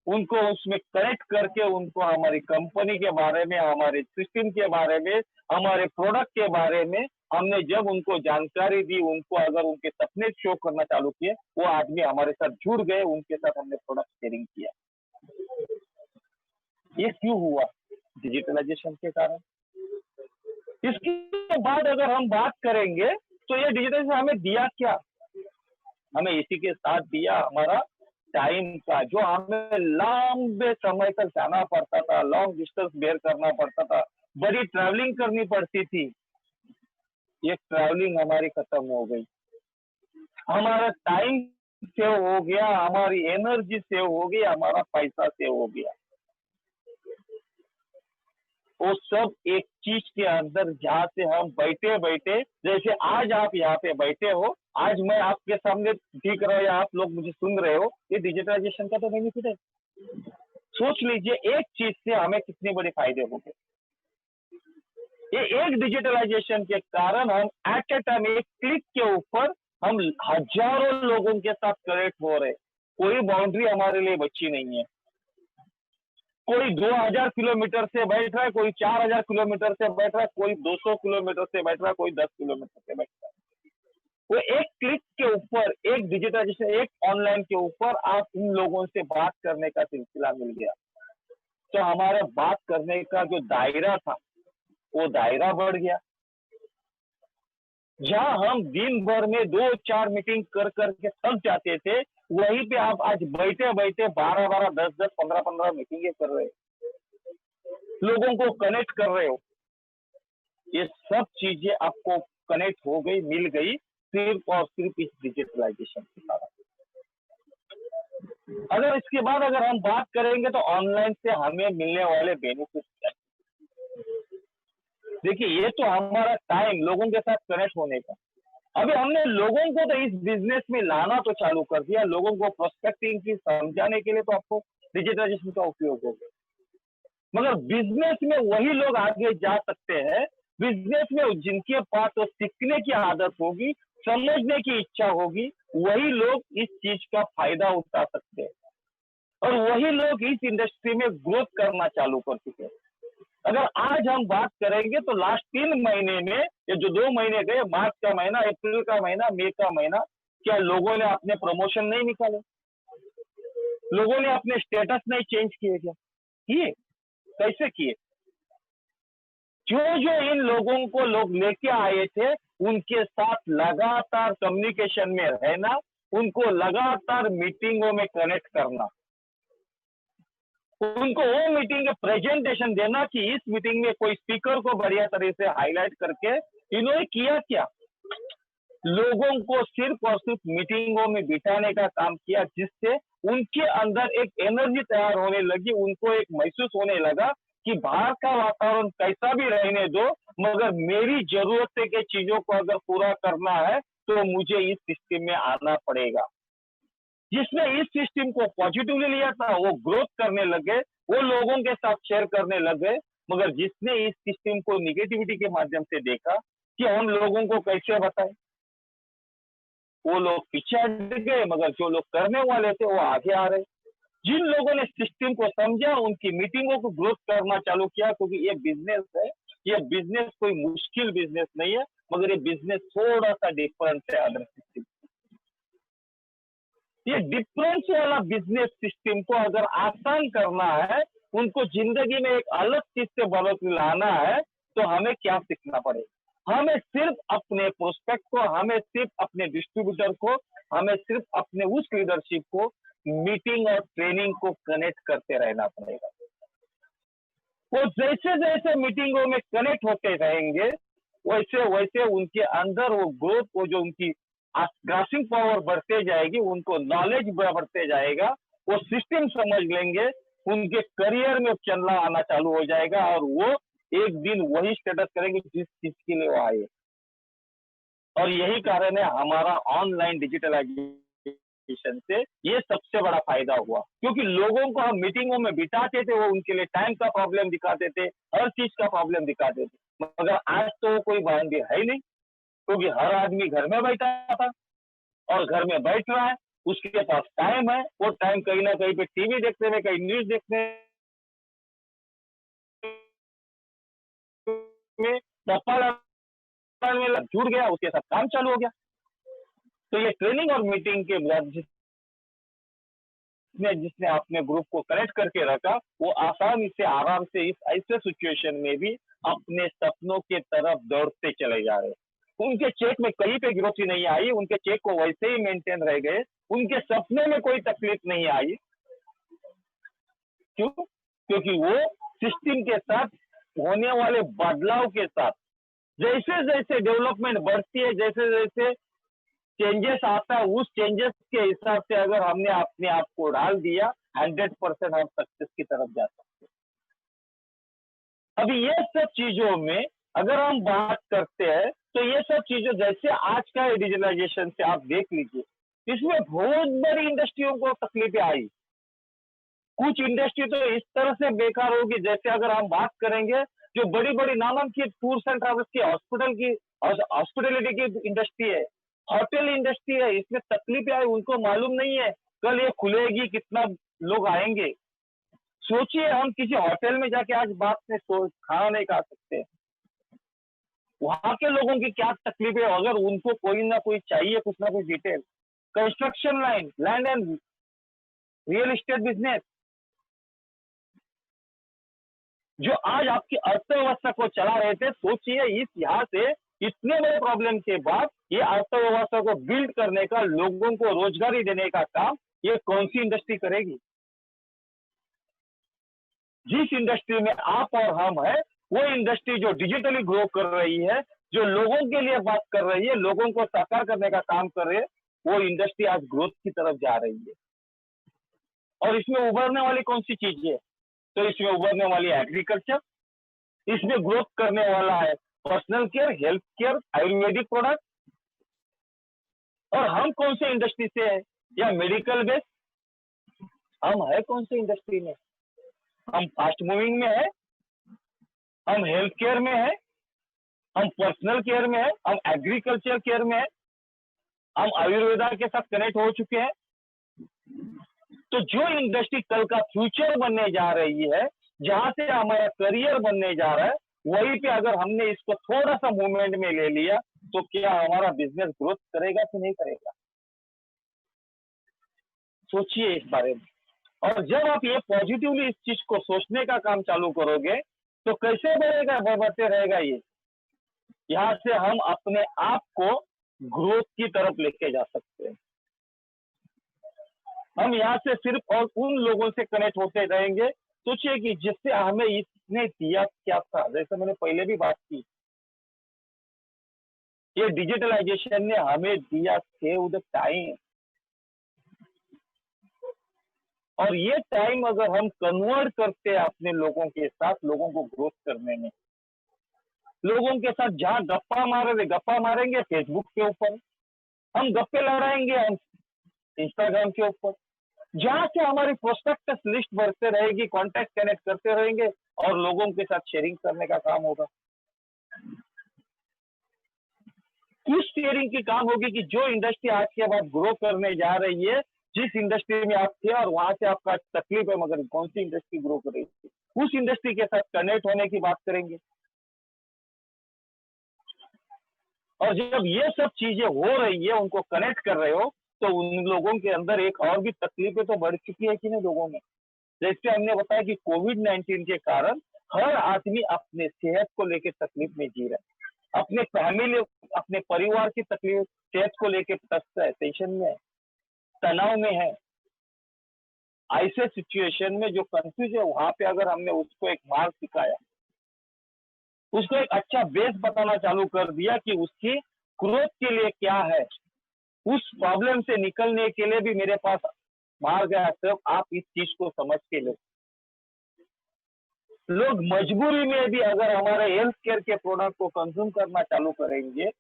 उनको उसमें कनेक्ट करके उनको हमारी कंपनी के बारे में, हमारे सिस्टम के बारे में, हमारे प्रोडक्ट के बारे में हमने जब उनको जानकारी दी, उनको अगर उनके सपने शो करना चालू किए, वो आदमी हमारे साथ जुड़ गए, उनके साथ हमने प्रोडक्ट शेयरिंग किया। ये क्यों हुआ? डिजिटलाइजेशन के कारण। इसके बाद अगर हम बात करेंगे तो ये डिजिटलाइजेशन हमें दिया क्या? हमें इसी के साथ दिया हमारा टाइम का, जो हमें लंबे समय तक जाना पड़ता था, लॉन्ग डिस्टेंस बेयर करना पड़ता था, बड़ी ट्रैवलिंग करनी पड़ती थी, ये ट्रैवलिंग हमारी खत्म हो गई। हमारा टाइम सेव हो गया, हमारी एनर्जी सेव हो गई, हमारा पैसा सेव हो गया। वो सब एक चीज के अंदर, जहाँ से हम बैठे बैठे, जैसे आज आप यहाँ पे बैठे हो, आज मैं आपके सामने दिख रहा हूँ या आप लोग मुझे सुन रहे हो, ये डिजिटलाइजेशन का तो बेनिफिट है। सोच लीजिए एक चीज से हमें कितने बड़े फायदे हो गए। ये एक डिजिटलाइजेशन के कारण हम एट ए टाइम, एक क्लिक के ऊपर हम हजारों लोगों के साथ कनेक्ट हो रहे, कोई बाउंड्री हमारे लिए बची नहीं है। कोई 2000 किलोमीटर से बैठ रहा है, कोई 4000 किलोमीटर से बैठ रहा है, कोई 200 किलोमीटर से बैठ रहा है, कोई 10 किलोमीटर से बैठ रहा है। वो एक क्लिक के ऊपर, एक डिजिटलाइजेशन, एक ऑनलाइन के ऊपर आप इन लोगों से बात करने का सिलसिला मिल गया, तो हमारा बात करने का जो दायरा था वो दायरा बढ़ गया। जहां हम दिन भर में 2-4 मीटिंग कर करके थक जाते थे, वहीं पे आप आज बैठे बैठे 12-12, 10-10, 15-15 मीटिंगें कर रहे हो, लोगों को कनेक्ट कर रहे हो। ये सब चीजें आपको कनेक्ट हो गई, मिल गई, सिर्फ और सिर्फ इस डिजिटलाइजेशन के कारण। अगर इसके बाद अगर हम बात करेंगे तो ऑनलाइन से हमें मिलने वाले बेनिफिट क्या? देखिए, ये तो हमारा टाइम लोगों के साथ कनेक्ट होने का। अभी हमने लोगों को तो इस बिजनेस में लाना तो चालू कर दिया, लोगों को प्रोस्पेक्टिंग की समझाने के लिए तो आपको डिजिटलाइजेशन का उपयोग हो गया। मगर बिजनेस में वही लोग आगे जा सकते हैं, बिजनेस में जिनके पास तो सीखने की आदत होगी, समझने की इच्छा होगी, वही लोग इस चीज का फायदा उठा सकते हैं और वही लोग इस इंडस्ट्री में ग्रोथ करना चालू कर चुके हैं। अगर आज हम बात करेंगे तो लास्ट 3 महीने में, ये जो 2 महीने गए, मार्च का महीना, अप्रैल का महीना, मई का महीना, क्या लोगों ने अपने प्रमोशन नहीं निकाले? लोगों ने अपने स्टेटस नहीं चेंज किए? क्या किए? कैसे किए? जो जो इन लोगों को लोग लेके आए थे, उनके साथ लगातार कम्युनिकेशन में रहना, उनको लगातार मीटिंगों में कनेक्ट करना। उनको वो मीटिंग का प्रेजेंटेशन देना कि इस मीटिंग में कोई स्पीकर को बढ़िया तरह से हाईलाइट करके इन्होंने किया क्या। लोगों को सिर्फ और सिर्फ मीटिंगों में बिठाने का काम किया, जिससे उनके अंदर एक एनर्जी तैयार होने लगी, उनको एक महसूस होने लगा कि बाहर का वातावरण कैसा भी रहने दो, मगर मेरी जरूरत के चीजों को अगर पूरा करना है तो मुझे इस सिस्टम में आना पड़ेगा। जिसने इस सिस्टम को पॉजिटिवली लिया था वो ग्रोथ करने लगे, वो लोगों के साथ शेयर करने लगे। मगर जिसने इस सिस्टम को निगेटिविटी के माध्यम से देखा कि हम लोगों को कैसे बताएं, वो लोग पीछे हट गए, मगर जो लोग करने वाले थे वो आगे आ रहे। जिन लोगों ने सिस्टम को समझा, उनकी मीटिंगों को ग्रोथ करना चालू किया, क्योंकि ये बिजनेस है, ये बिजनेस कोई मुश्किल बिजनेस नहीं है, मगर ये बिजनेस थोड़ा सा डिफरेंट है अदर सिस्टम। ये डिफरेंस वाला बिजनेस सिस्टम को अगर आसान करना है, उनको जिंदगी में एक अलग चीज से बढ़ोतरी लाना है, तो हमें क्या सीखना पड़ेगा। हमें सिर्फ अपने प्रोस्पेक्ट को, हमें सिर्फ अपने डिस्ट्रीब्यूटर को, हमें सिर्फ अपने उस लीडरशिप को मीटिंग और ट्रेनिंग को कनेक्ट करते रहना पड़ेगा। वो जैसे जैसे मीटिंगों में कनेक्ट होते रहेंगे, वैसे वैसे उनके अंदर वो ग्रोथ, वो जो उनकी ग्रासिंग पावर बढ़ते जाएगी, उनको नॉलेज बढ़ते जाएगा, वो सिस्टम समझ लेंगे, उनके करियर में चलना आना चालू हो जाएगा, और वो एक दिन वही स्टेटस करेंगे जिस चीज के लिए वो आए। और यही कारण है हमारा ऑनलाइन डिजिटलाइजेशन से ये सबसे बड़ा फायदा हुआ, क्योंकि लोगों को हम मीटिंगों में बिठाते थे, वो उनके लिए टाइम का प्रॉब्लम दिखाते थे, हर चीज का प्रॉब्लम दिखाते थे, मगर आज तो कोई बाउंड्री है ही नहीं, क्योंकि हर आदमी घर में बैठा था और घर में बैठ रहा है, उसके पास टाइम है, वो टाइम कहीं ना कहीं पे टीवी देखने में, कहीं न्यूज देखने में, में जुड़ गया, उसके साथ काम चालू हो गया। तो ये ट्रेनिंग और मीटिंग के बाद जिसने अपने ग्रुप को कनेक्ट करके रखा, वो आसानी से, आराम से इस ऐसे सिचुएशन में भी अपने सपनों के तरफ दौड़ते चले जा रहे। उनके चेक में कहीं पे गिरोती नहीं आई, उनके चेक को वैसे ही मेंटेन रह गए, उनके सपने में कोई तकलीफ नहीं आई। क्यों? क्योंकि वो सिस्टम के साथ होने वाले बदलाव के साथ, जैसे जैसे डेवलपमेंट बढ़ती है, जैसे जैसे चेंजेस आता है, उस चेंजेस के हिसाब से अगर हमने अपने आप को डाल दिया, 100% हम सक्सेस की तरफ जा सकते हैं। अभी ये सब चीजों में अगर हम बात करते हैं, तो ये सब चीजों जैसे आज का डिजिटलाइजेशन से आप देख लीजिए, इसमें बहुत बड़ी इंडस्ट्रियों को तकलीफें आई। कुछ इंडस्ट्री तो इस तरह से बेकार होगी, जैसे अगर हम बात करेंगे जो बड़ी बड़ी नामांकित टूर्स एंड ट्रैवल्स की, हॉस्पिटलिटी की इंडस्ट्री है, होटल इंडस्ट्री है, इसमें तकलीफें आई, उनको मालूम नहीं है कल ये खुलेगी, कितना लोग आएंगे। सोचिए, हम किसी होटल में जाके आज बात में खाना नहीं खा सकते, वहां के लोगों की क्या तकलीफ है, अगर उनको कोई ना कोई चाहिए, कुछ ना कुछ detail. Construction line, land and real estate business, जो आज आपकी अर्थव्यवस्था को चला रहे थे, सोचिए इस यहाँ से इतने बड़े प्रॉब्लम के बाद ये अर्थव्यवस्था को बिल्ड करने का, लोगों को रोजगारी देने का काम ये कौन सी इंडस्ट्री करेगी। जिस इंडस्ट्री में आप और हम है, वो इंडस्ट्री जो डिजिटली ग्रो कर रही है, जो लोगों के लिए बात कर रही है, लोगों को साकार करने का काम कर रही है, वो इंडस्ट्री आज ग्रोथ की तरफ जा रही है। और इसमें उभरने वाली कौन सी चीज है? तो इसमें उभरने वाली एग्रीकल्चर, इसमें ग्रोथ करने वाला है personal care, health care, Ayurvedic product. और हम कौन से इंडस्ट्री से है, या मेडिकल बेस, हम है कौन से इंडस्ट्री में? हम फास्ट मूविंग में है, हम हेल्थ केयर में है, हम पर्सनल केयर में है, हम एग्रीकल्चर केयर में है, हम आयुर्वेदा के साथ कनेक्ट हो चुके हैं। तो जो इंडस्ट्री कल का फ्यूचर बनने जा रही है, जहां से हमारा करियर बनने जा रहा है, वहीं पे अगर हमने इसको थोड़ा सा मूवमेंट में ले लिया, तो क्या हमारा बिजनेस ग्रोथ करेगा कि नहीं करेगा? सोचिए इस बारे में। और जब आप ये पॉजिटिवली इस चीज को सोचने का काम चालू करोगे, तो कैसे बढ़ेगा, बढ़ते रहेगा ये। यहाँ से हम अपने आप को ग्रोथ की तरफ लेके जा सकते हैं। हम यहाँ से सिर्फ और उन लोगों से कनेक्ट होते रहेंगे सोचिए कि जिससे हमें इसने दिया क्या था, जैसे मैंने पहले भी बात की, ये डिजिटलाइजेशन ने हमें दिया सेव द टाइम। और ये टाइम अगर हम कन्वर्ट करते हैं अपने लोगों के साथ, लोगों को ग्रोथ करने में, लोगों के साथ जहां गप्पा मारेंगे फेसबुक के ऊपर, हम गप्पे लड़ाएंगे हम इंस्टाग्राम के ऊपर, जहां से हमारी प्रोस्पेक्टस लिस्ट बढ़ते रहेगी, कॉन्टैक्ट कनेक्ट करते रहेंगे और लोगों के साथ शेयरिंग करने का काम होगा। कुछ शेयरिंग की काम होगी कि जो इंडस्ट्री आज के बाद ग्रो करने जा रही है, जिस इंडस्ट्री में आप थे और वहां से आपका तकलीफ है, मगर कौन सी इंडस्ट्री ग्रो कर रही है, उस इंडस्ट्री के साथ कनेक्ट होने की बात करेंगे। और जब ये सब चीजें हो रही है, उनको कनेक्ट कर रहे हो, तो उन लोगों के अंदर एक और भी तकलीफें तो बढ़ चुकी है कि नहीं लोगों में। जैसे हमने बताया कि कोविड-19 के कारण हर आदमी अपने सेहत को लेकर तकलीफ में जी रहा है, अपने फैमिली, अपने परिवार की तकलीफ, सेहत को लेकर त्रस्त है, टेंशन में है, तनाव में है। ऐसे सिचुएशन में जो कंफ्यूज है, वहां पे अगर हमने उसको एक मार्ग सिखाया, उसको एक अच्छा बेस बताना चालू कर दिया कि उसकी ग्रोथ के लिए क्या है, उस प्रॉब्लम से निकलने के लिए भी मेरे पास मार्ग है, सिर्फ आप इस चीज को समझ के लो। लोग मजबूरी में भी अगर हमारे हेल्थ केयर के प्रोडक्ट को कंज्यूम करना चालू करेंगे,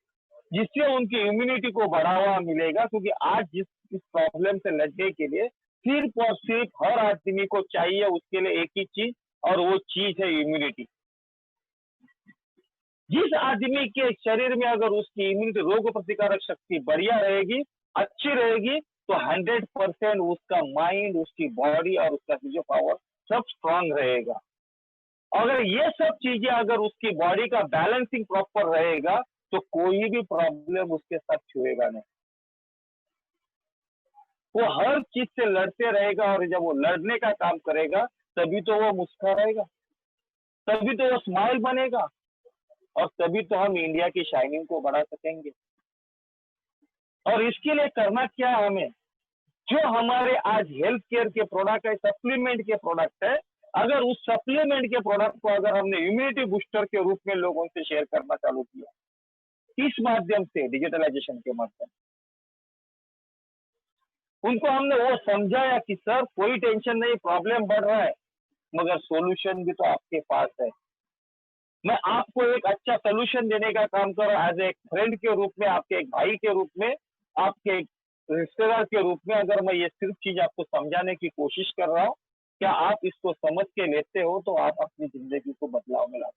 जिससे उनकी इम्यूनिटी को बढ़ावा मिलेगा, क्योंकि आज इस प्रॉब्लम से लड़ने के लिए सिर्फ और सिर्फ हर आदमी को चाहिए उसके लिए एक ही चीज, और वो चीज है इम्यूनिटी। जिस आदमी के शरीर में अगर उसकी इम्यूनिटी, रोग प्रतिकारक शक्ति बढ़िया रहेगी, अच्छी रहेगी, तो 100% उसका माइंड, उसकी बॉडी और उसका फिजिकल पावर सब स्ट्रांग रहेगा। अगर ये सब चीजें, अगर उसकी बॉडी का बैलेंसिंग प्रॉपर रहेगा, तो कोई भी प्रॉब्लम उसके साथ छुएगा नहीं। वो हर चीज से लड़ते रहेगा, और जब वो लड़ने का काम करेगा, तभी तो वो मुस्कुराएगा, तभी तो वो स्माइल बनेगा, और तभी तो हम इंडिया की शाइनिंग को बढ़ा सकेंगे। और इसके लिए करना क्या है हमें, जो हमारे आज हेल्थ केयर के प्रोडक्ट है, सप्लीमेंट के प्रोडक्ट है, अगर उस सप्लीमेंट के प्रोडक्ट को अगर हमने इम्यूनिटी बूस्टर के रूप में लोगों से शेयर करना चालू किया, इस माध्यम से, डिजिटलाइजेशन के माध्यम, उनको हमने वो समझाया कि सर कोई टेंशन नहीं, प्रॉब्लम बढ़ रहा है, मगर सॉल्यूशन भी तो आपके पास है। मैं आपको एक अच्छा सोल्यूशन देने का काम कर रहा हूं, एज एक फ्रेंड के रूप में, आपके एक भाई के रूप में, आपके एक रिश्तेदार के रूप में, अगर मैं ये सिर्फ चीज आपको समझाने की कोशिश कर रहा हूँ, क्या आप इसको समझ के लेते हो, तो आप अपनी जिंदगी को बदलाव में ला।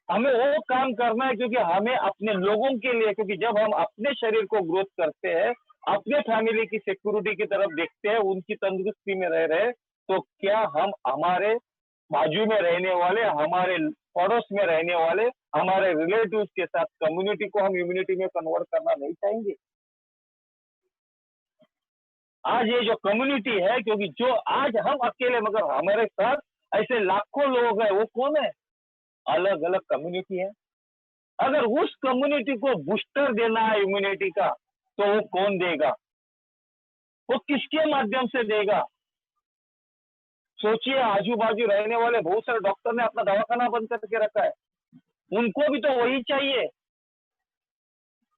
हमें वो काम करना है, क्योंकि हमें अपने लोगों के लिए, क्योंकि जब हम अपने शरीर को ग्रोथ करते हैं, अपने फैमिली की सिक्योरिटी की तरफ देखते हैं, उनकी तंदुरुस्ती में रह रहे, तो क्या हम हमारे बाजू में रहने वाले, हमारे पड़ोस में रहने वाले, हमारे रिलेटिव्स के साथ कम्युनिटी को हम इम्यूनिटी में कन्वर्ट करना नहीं चाहेंगे? आज ये जो कम्युनिटी है, क्योंकि जो आज हम अकेले, मगर हमारे साथ ऐसे लाखों लोग हैं, वो कौन है? अलग अलग कम्युनिटी है। अगर उस कम्युनिटी को बूस्टर देना है इम्यूनिटी का, तो वो कौन देगा? वो किसके माध्यम से देगा? सोचिए, आजू बाजू रहने वाले बहुत सारे डॉक्टर ने अपना दवाखाना बंद करके रखा है, उनको भी तो वही चाहिए।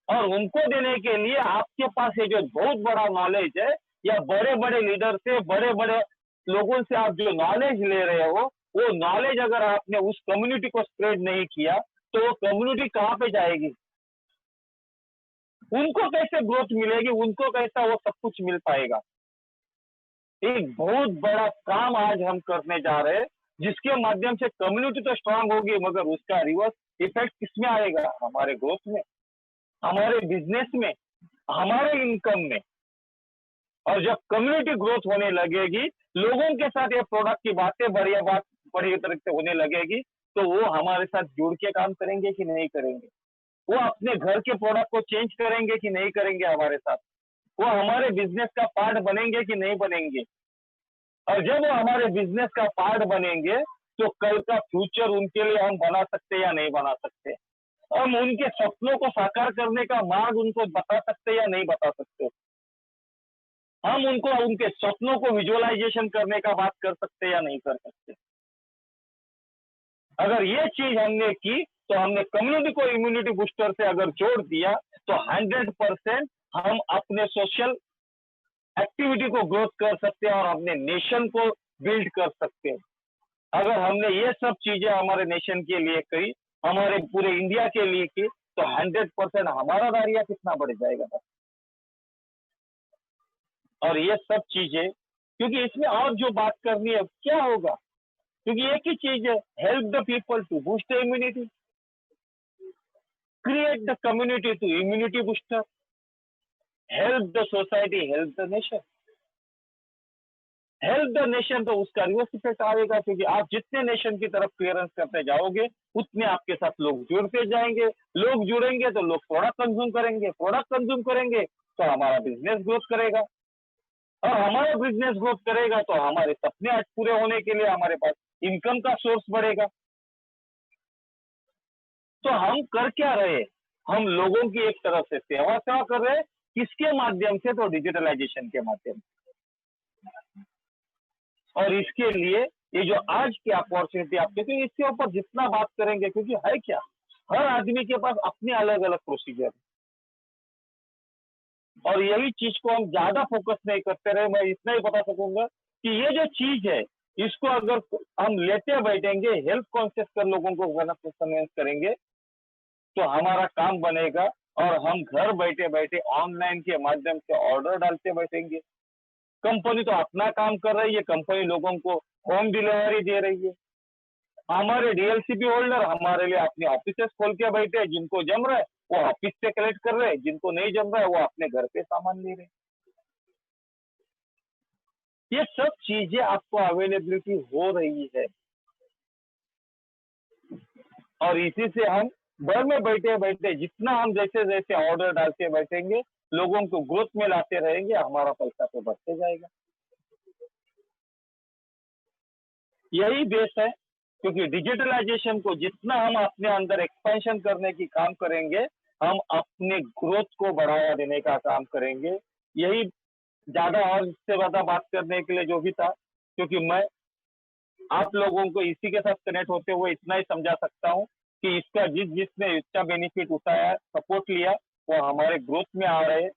और उनको देने के लिए आपके पास ये जो बहुत बड़ा नॉलेज है, या बड़े बड़े लीडर से, बड़े बड़े लोगों से आप जो नॉलेज ले रहे हो, वो नॉलेज अगर आपने उस कम्युनिटी को स्प्रेड नहीं किया, तो वो कम्युनिटी कहाँ पे जाएगी? उनको कैसे ग्रोथ मिलेगी? उनको कैसा वो सब कुछ मिल पाएगा? एक बहुत बड़ा काम आज हम करने जा रहे हैं, जिसके माध्यम से कम्युनिटी तो स्ट्रांग होगी, मगर उसका रिवर्स इफेक्ट किसमें आएगा? हमारे ग्रोथ में, हमारे बिजनेस में, हमारे इनकम में। और जब कम्युनिटी ग्रोथ होने लगेगी, लोगों के साथ ये प्रोडक्ट की बातें बढ़िया तरह से होने लगेगी, तो वो हमारे साथ जुड़ के काम करेंगे कि नहीं करेंगे? वो अपने घर के प्रोडक्ट को चेंज करेंगे कि नहीं करेंगे हमारे साथ? वो हमारे बिजनेस का पार्ट बनेंगे कि नहीं बनेंगे? और जब वो हमारे बिजनेस का पार्ट बनेंगे, तो कल का फ्यूचर उनके लिए हम बना सकते या नहीं बना सकते? हम उनके सपनों को साकार करने का मार्ग उनको बता सकते या नहीं बता सकते? हम उनको उनके सपनों को विजुअलाइजेशन करने का बात कर सकते या नहीं कर सकते। अगर ये चीज हमने की तो हमने कम्युनिटी को इम्यूनिटी बूस्टर से अगर जोड़ दिया तो 100% हम अपने सोशल एक्टिविटी को ग्रोथ कर सकते हैं और अपने नेशन को बिल्ड कर सकते हैं। अगर हमने ये सब चीजें हमारे नेशन के लिए करी, हमारे पूरे इंडिया के लिए की, तो 100% हमारा दायरा कितना बढ़ जाएगा। और ये सब चीजें, क्योंकि इसमें और जो बात करनी है क्या होगा, क्योंकि एक ही चीज है, help the people to boost the immunity, create the community to immunity booster, help the society, help the nation. Help the nation तो उसका रिवर्स इफेक्ट आएगा, क्योंकि आप जितने नेशन की तरफ क्लियरेंस करते जाओगे उतने आपके साथ लोग जुड़ते जाएंगे, लोग जुड़ेंगे तो लोग प्रोडक्ट कंज्यूम करेंगे, प्रोडक्ट कंज्यूम करेंगे तो हमारा बिजनेस ग्रोथ करेगा, और हमारा बिजनेस ग्रोथ करेगा तो हमारे सपने आज पूरे होने के लिए हमारे पास इनकम का सोर्स बढ़ेगा। तो हम कर क्या रहे, हम लोगों की एक तरफ से सेवा कर रहे हैं, किसके माध्यम से, तो डिजिटलाइजेशन के माध्यम से। और इसके लिए ये जो आज की अपॉर्चुनिटी आपके, तो इसके ऊपर जितना बात करेंगे, क्योंकि है क्या, हर आदमी के पास अपने अलग अलग प्रोसीजर है, और यही चीज को हम ज्यादा फोकस नहीं करते रहे। मैं इतना ही बता सकूंगा कि ये जो चीज है, इसको अगर हम लेते बैठेंगे, हेल्थ कॉन्शियस कर लोगों को कन्विंस करेंगे, तो हमारा काम बनेगा, और हम घर बैठे बैठे ऑनलाइन के माध्यम से ऑर्डर डालते बैठेंगे। कंपनी तो अपना काम कर रही है, कंपनी लोगों को होम डिलीवरी दे रही है। हमारे डीएलसीबी होल्डर हमारे लिए अपने ऑफिसेस खोल के बैठे, जिनको जम रहा है वो ऑफिस से कलेक्ट कर रहे हैं, जिनको नहीं जम रहा है वो अपने घर पे सामान ले रहे हैं। ये सब चीजें आपको अवेलेबिलिटी हो रही है, और इसी से हम घर में बैठे बैठे जितना हम जैसे जैसे ऑर्डर डालते बैठेंगे, लोगों को ग्रोथ में लाते रहेंगे, हमारा पैसा तो बढ़ते जाएगा। यही बेस है, क्योंकि डिजिटलाइजेशन को जितना हम अपने अंदर एक्सपेंशन करने की काम करेंगे, हम अपने ग्रोथ को बढ़ावा देने का काम करेंगे। यही ज्यादा और इससे ज्यादा बात करने के लिए जो भी था, क्योंकि मैं आप लोगों को इसी के साथ कनेक्ट होते हुए इतना ही समझा सकता हूँ कि इसका जिसने इसका बेनिफिट उठाया, सपोर्ट लिया, वो हमारे ग्रोथ में आ रहे हैं,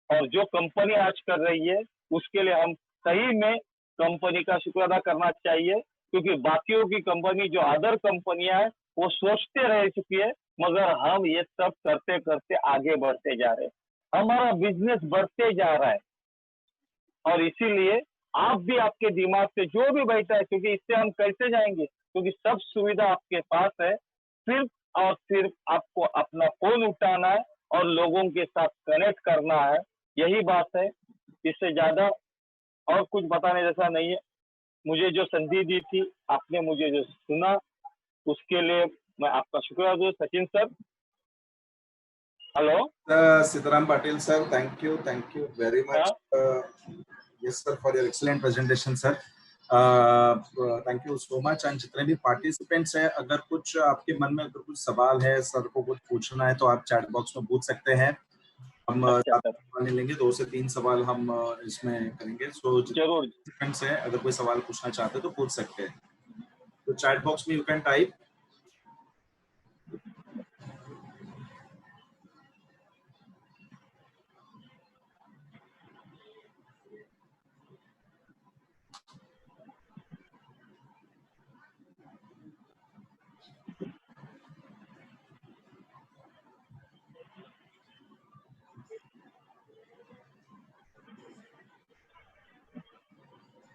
और जो कंपनी आज कर रही है उसके लिए हम सही में कंपनी का शुक्र अदा करना चाहिए, क्योंकि बाकियों की कंपनी जो अदर कंपनियां हैं वो सोचते रह चुकी है, मगर हम ये सब करते करते आगे बढ़ते जा रहे हैं, हमारा बिजनेस बढ़ते जा रहा है। और इसीलिए आप भी आपके दिमाग से जो भी बैठा है, क्योंकि इससे हम कैसे जाएंगे, क्योंकि सब सुविधा आपके पास है, सिर्फ और सिर्फ आपको अपना फोन उठाना है और लोगों के साथ कनेक्ट करना है, यही बात है। इससे ज्यादा और कुछ बताने जैसा नहीं है। मुझे जो संधि दी थी, आपने मुझे जो सुना, उसके लिए मैं आपका शुक्रिया हूँ Sachin sir. Hello Sitaram Patil sir, thank you very much. Yes sir, for your excellent presentation sir. Thank you so much. And जितने भी participants हैं, अगर कुछ आपके मन में अगर कुछ सवाल है, सर को कुछ पूछना है, तो आप चैट बॉक्स में पूछ सकते हैं। हम सवाल लेंगे, 2 से 3 सवाल हम इसमें करेंगे। सो जरूर participants हैं, अगर कोई सवाल पूछना चाहते हैं तो पूछ सकते हैं। तो चैट बॉक्स में यू कैन टाइप।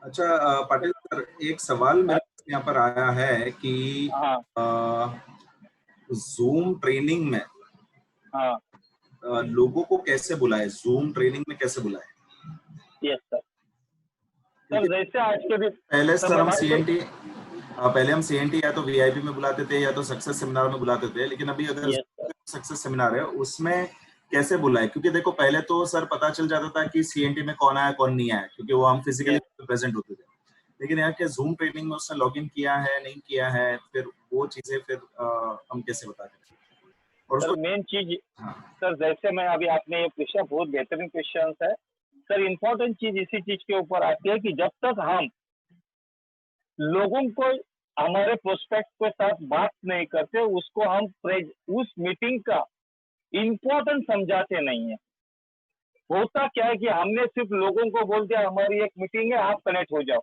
अच्छा पाटिल सर, एक सवाल मेरे यहाँ पर आया है कि जूम ट्रेनिंग में लोगों को कैसे बुलाए, जूम ट्रेनिंग में कैसे बुलाए? Yes sir. सर जैसे आज के भी पहले सर हम सीएनटी या तो वीआईपी में बुलाते थे या तो सक्सेस सेमिनार में बुलाते थे, लेकिन अभी अगर सक्सेस सेमिनार है उसमें कैसे बुलाए? क्योंकि देखो पहले तो सर पता चल जाता था कि सीएनटी में कौन आया कौन नहीं आया, क्योंकि वो हम फिजिकली प्रेजेंट होते थे, लेकिन यहाँ के जूम ट्रेनिंग में उसने लॉगिन किया है नहीं किया है, फिर वो चीजें फिर हम कैसे बताते हैं? और सर मेन चीज सर, जैसे मैं अभी आपने ये पूछा, बहुत बेहतरीन क्वेश्चन है। सर इम्पोर्टेंट चीज इसी चीज के ऊपर आती है कि जब तक हम लोगों को हमारे प्रोस्पेक्ट के साथ बात नहीं करते, उसको हम उस मीटिंग का इम्पोर्टेंट समझाते नहीं है। होता क्या है कि हमने सिर्फ लोगों को बोल दिया हमारी एक मीटिंग है, आप कनेक्ट हो जाओ।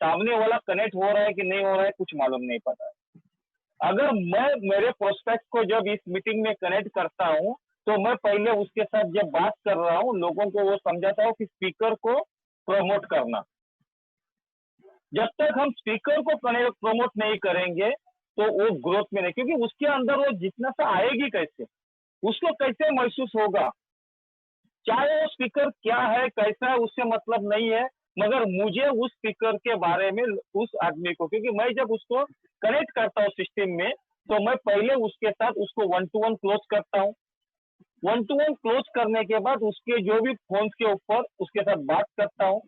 सामने वाला कनेक्ट हो रहा है कि नहीं हो रहा है कुछ मालूम नहीं पता है। अगर मैं मेरे प्रोस्पेक्ट को जब इस मीटिंग में कनेक्ट करता हूँ, तो मैं पहले उसके साथ जब बात कर रहा हूँ, लोगों को वो समझाता हूँ कि स्पीकर को प्रमोट करना। जब तक हम स्पीकर को प्रमोट नहीं करेंगे तो वो ग्रोथ में नहीं, क्योंकि उसके अंदर वो जितना सा आएगी कैसे, उसको कैसे महसूस होगा, चाहे वो स्पीकर क्या है कैसा है उससे मतलब नहीं है, मगर मुझे उस स्पीकर के बारे में उस आदमी को, क्योंकि मैं जब उसको कनेक्ट करता हूँ सिस्टम में, तो मैं पहले उसके साथ उसको 1-to-1 क्लोज करता हूँ। 1-to-1 क्लोज करने के बाद उसके जो भी फोन के ऊपर उसके साथ बात करता हूँ।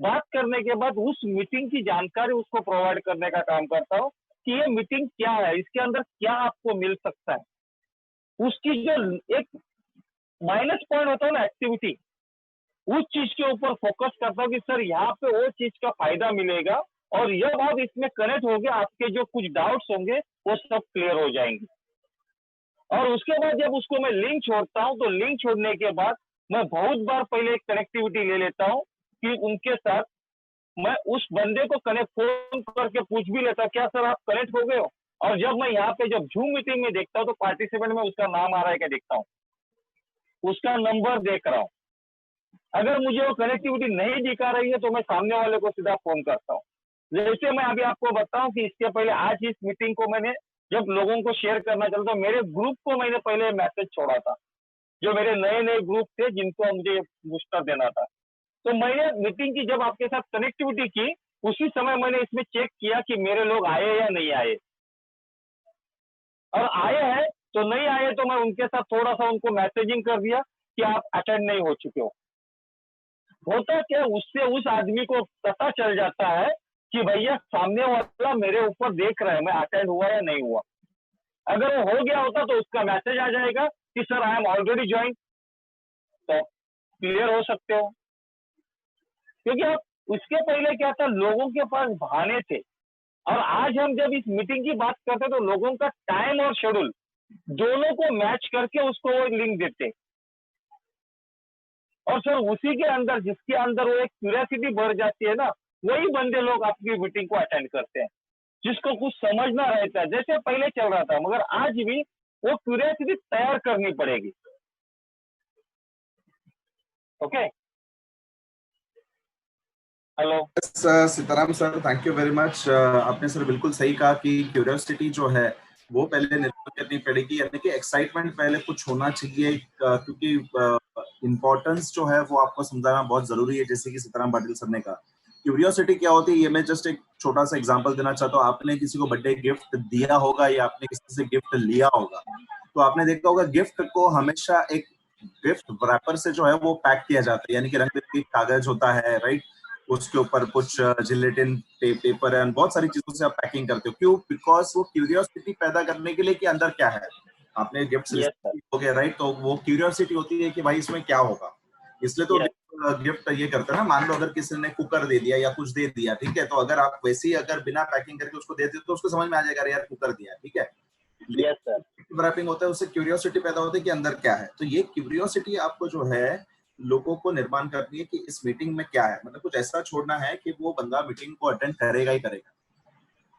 बात करने के बाद उस मीटिंग की जानकारी उसको प्रोवाइड करने का काम करता हूँ कि ये मीटिंग क्या है, इसके अंदर क्या आपको मिल सकता है। उसकी जो एक माइनस पॉइंट होता है ना एक्टिविटी, उस चीज के ऊपर फोकस करता हूँ कि सर यहाँ पे वो चीज का फायदा मिलेगा, और जब आप इसमें कनेक्ट हो गए आपके जो कुछ डाउट्स होंगे वो सब क्लियर हो जाएंगे। और उसके बाद जब उसको मैं लिंक छोड़ता हूँ, तो लिंक छोड़ने के बाद मैं बहुत बार पहले एक कनेक्टिविटी ले लेता हूँ कि उनके साथ मैं उस बंदे को कनेक्ट फोन करके पूछ भी लेता हूँ क्या सर आप कनेक्ट हो गए हो। और जब मैं यहाँ पे जब जूम मीटिंग में देखता हूँ तो पार्टिसिपेंट में उसका नाम आ रहा है क्या देखता हूँ, उसका नंबर देख रहा हूँ। अगर मुझे वो कनेक्टिविटी नहीं दिखा रही है तो मैं सामने वाले को सीधा फोन करता हूँ। जैसे मैं अभी आपको बताऊं कि इसके पहले आज इस मीटिंग को मैंने जब लोगों को शेयर करना चलता, मेरे ग्रुप को मैंने पहले मैसेज छोड़ा था, जो मेरे नए नए ग्रुप थे जिनको मुझे बूस्टर देना था। तो मैंने मीटिंग की जब आपके साथ कनेक्टिविटी की, उसी समय मैंने इसमें चेक किया कि मेरे लोग आए या नहीं आए, और आए हैं तो नहीं आए तो मैं उनके साथ थोड़ा सा उनको मैसेजिंग कर दिया कि आप अटेंड नहीं हो चुके हो। होता क्या, उससे उस आदमी को पता चल जाता है कि भैया सामने वाला मेरे ऊपर देख रहा है मैं अटेंड हुआ या नहीं हुआ। अगर वो हो गया होता तो उसका मैसेज आ जाएगा कि sir I am already join, तो क्लियर हो सकते हो। क्योंकि आप उसके पहले क्या था, लोगों के पास बहाने थे, और आज हम जब इस मीटिंग की बात करते तो लोगों का टाइम और शेड्यूल दोनों को मैच करके उसको वो लिंक देते, और सर उसी के अंदर जिसके अंदर वो एक क्यूरियोसिटी बढ़ जाती है ना, वही बंदे लोग आपकी मीटिंग को अटेंड करते हैं, जिसको कुछ समझना रहता है जैसे पहले चल रहा था, मगर आज भी वो क्यूरियोसिटी तैयार करनी पड़ेगी। Okay, hello Sitaram sir, thank you very much. आपने सर बिल्कुल सही कहा कि क्यूरियोसिटी जो है वो पहले निर्माण करनी पड़ेगी, यानी कि एक्साइटमेंट पहले कुछ होना चाहिए, क्योंकि इम्पोर्टेंस जो है वो आपको समझाना बहुत जरूरी है। जैसे कि सीताराम पाटिल सर ने कहा, क्यूरियोसिटी क्या होती है, ये मैं जस्ट एक छोटा सा एग्जांपल देना चाहता हूँ। आपने किसी को बर्थडे गिफ्ट दिया होगा या आपने किसी से गिफ्ट लिया होगा, तो आपने देखा होगा गिफ्ट को हमेशा एक गिफ्ट रैपर से जो है वो पैक किया जाता है, यानी कि रंग बिरंगी कागज होता है, राइट। उसके ऊपर कुछ जिलेटिन पेपर है, बहुत सारी चीजों से आप पैकिंग करते हो। क्यों? बिकॉज वो क्यूरियोसिटी पैदा करने के लिए कि अंदर क्या है। आपने गिफ्ट हो गया, राइट, तो वो क्यूरियोसिटी होती है कि भाई इसमें क्या होगा, इसलिए तो गिफ्ट ये करते हैं ना। मान लो अगर किसी ने कुकर दे दिया या कुछ दे दिया, ठीक है, तो अगर आप वैसे ही अगर बिना पैकिंग करके उसको दे देते तो उसको समझ में आ जाएगा यार कुकर दिया, ठीक है। रैपिंग होता है, उससे क्यूरियोसिटी पैदा होती है कि अंदर क्या है। तो ये क्यूरियोसिटी आपको जो है लोगों को निर्माण करनी है कि इस मीटिंग में क्या है, मतलब कुछ ऐसा छोड़ना है कि वो बंदा मीटिंग को अटेंड करेगा ही करेगा।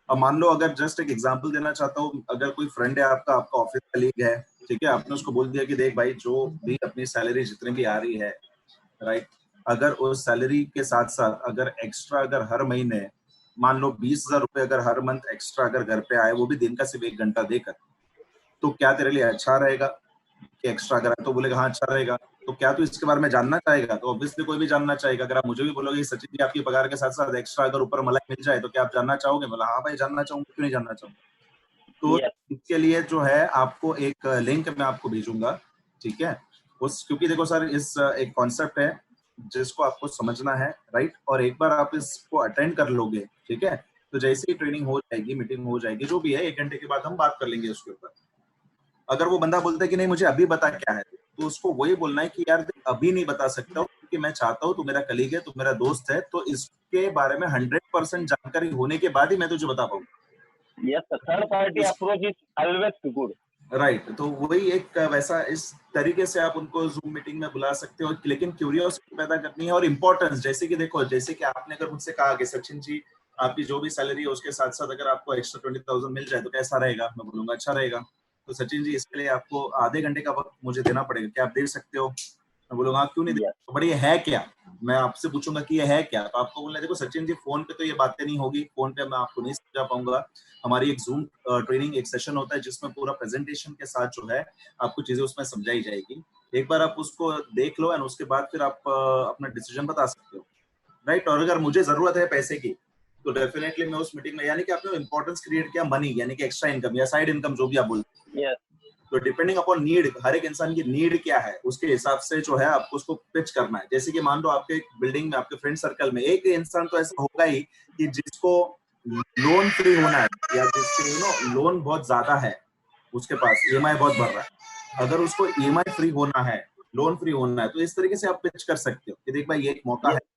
अब मान लो, अगर जस्ट एक एग्जांपल देना चाहता हूँ, अगर कोई फ्रेंड है आपका ऑफिस कलीग है, ठीक है, आपने उसको बोल दिया कि देख भाई, जो भी अपनी सैलरी जितनी भी आ रही है, राइट, अगर उस सैलरी के साथ साथ अगर एक्स्ट्रा अगर हर महीने मान लो 20,000 रुपए अगर हर मंथ एक्स्ट्रा अगर घर पे आए, वो भी दिन का सिर्फ 1 घंटा देकर, तो क्या तेरे लिए अच्छा रहेगा कि एक्स्ट्रा अगर है? तो बोलेगा हाँ अच्छा रहेगा। तो क्या तू इसके बारे में जानना चाहेगा? तो ऑब्वियसली कोई भी जानना चाहेगा। अगर आप मुझे भी बोलोगे सचिन जी आपकी पगार के साथ साथ एक्स्ट्रा अगर ऊपर मलाई मिल जाए तो क्या आप जानना चाहोगे? बोला हाँ भाई जानना चाहूंगा, क्यों नहीं जानना चाहूंगा। तो इसके लिए जो है आपको एक लिंक मैं आपको भेजूंगा, ठीक है। उस क्योंकि देखो सर, इस एक कॉन्सेप्ट है जिसको आपको समझना है, राइट, और एक बार आप इसको अटेंड कर लोगे, ठीक है, तो जैसे ही ट्रेनिंग हो जाएगी, मीटिंग हो जाएगी, जो भी है 1 घंटे के बाद हम बात कर लेंगे उसके ऊपर। अगर वो बंदा बोलता है कि नहीं मुझे अभी बता क्या है, तो उसको वही बोलना है कि यार अभी नहीं बता सकता, कि मैं चाहता हूँ, तू मेरा कलीग है, तू मेरा दोस्त है, तो इसके बारे में 100% जानकारी होने के बाद ही मैं तुझे बता पाऊँ। Yes, the third party approach is always good. Right, तो वही एक वैसा इस तरीके से आप उनको जूम मीटिंग में बुला सकते हो, लेकिन क्यूरियोसिटी पैदा करनी है और इम्पोर्टेंस, जैसे कि देखो, जैसे कि आपने अगर मुझसे कहा कि सचिन जी आपकी जो भी सैलरी है उसके साथ साथ अगर आपको एक्स्ट्रा 20,000 मिल जाए तो कैसा रहेगा, मैं बोलूंगा अच्छा रहेगा। तो सचिन जी, इसके लिए आपको आधे घंटे का वक्त मुझे देना पड़ेगा, क्या आप दे सकते हो? मैं बोलूंगा हाँ, क्यों नहीं दे, Yes. तो बड़ी है क्या, मैं आपसे पूछूंगा कि ये है क्या, तो आपको बोलना है देखो सचिन जी, फोन पे तो ये बातें नहीं होगी, फोन पे मैं आपको नहीं समझा पाऊंगा, हमारी एक जूम ट्रेनिंग एक सेशन होता है जिसमें पूरा प्रेजेंटेशन के साथ जो है आपको चीजें उसमें समझाई जाएगी, एक बार आप उसको देख लो एंड उसके बाद फिर आप अपना डिसीजन बता सकते हो, राइट। और अगर मुझे जरूरत है पैसे की तो डेफिनेटली मैं उस मीटिंग में, यानी कि आपने इंपॉर्टेंस क्रिएट किया मनी, यानी कि एक्स्ट्रा इनकम या साइड इनकम जो भी आप बोलते Yes. तो डिपेंडिंग अपॉन नीड, हर एक इंसान की नीड क्या है उसके हिसाब से जो है आपको उसको पिच करना है। जैसे कि मान लो आपके बिल्डिंग में, आपके फ्रेंड सर्कल में एक इंसान तो ऐसा होगा ही कि जिसको लोन फ्री होना है, या जिसके लोन बहुत ज्यादा है, उसके पास ईएमआई बहुत बढ़ रहा है, अगर उसको ईएमआई फ्री होना है, लोन फ्री होना है, तो इस तरीके से आप पिच कर सकते हो कि देख भाई ये एक मौका Yes. है,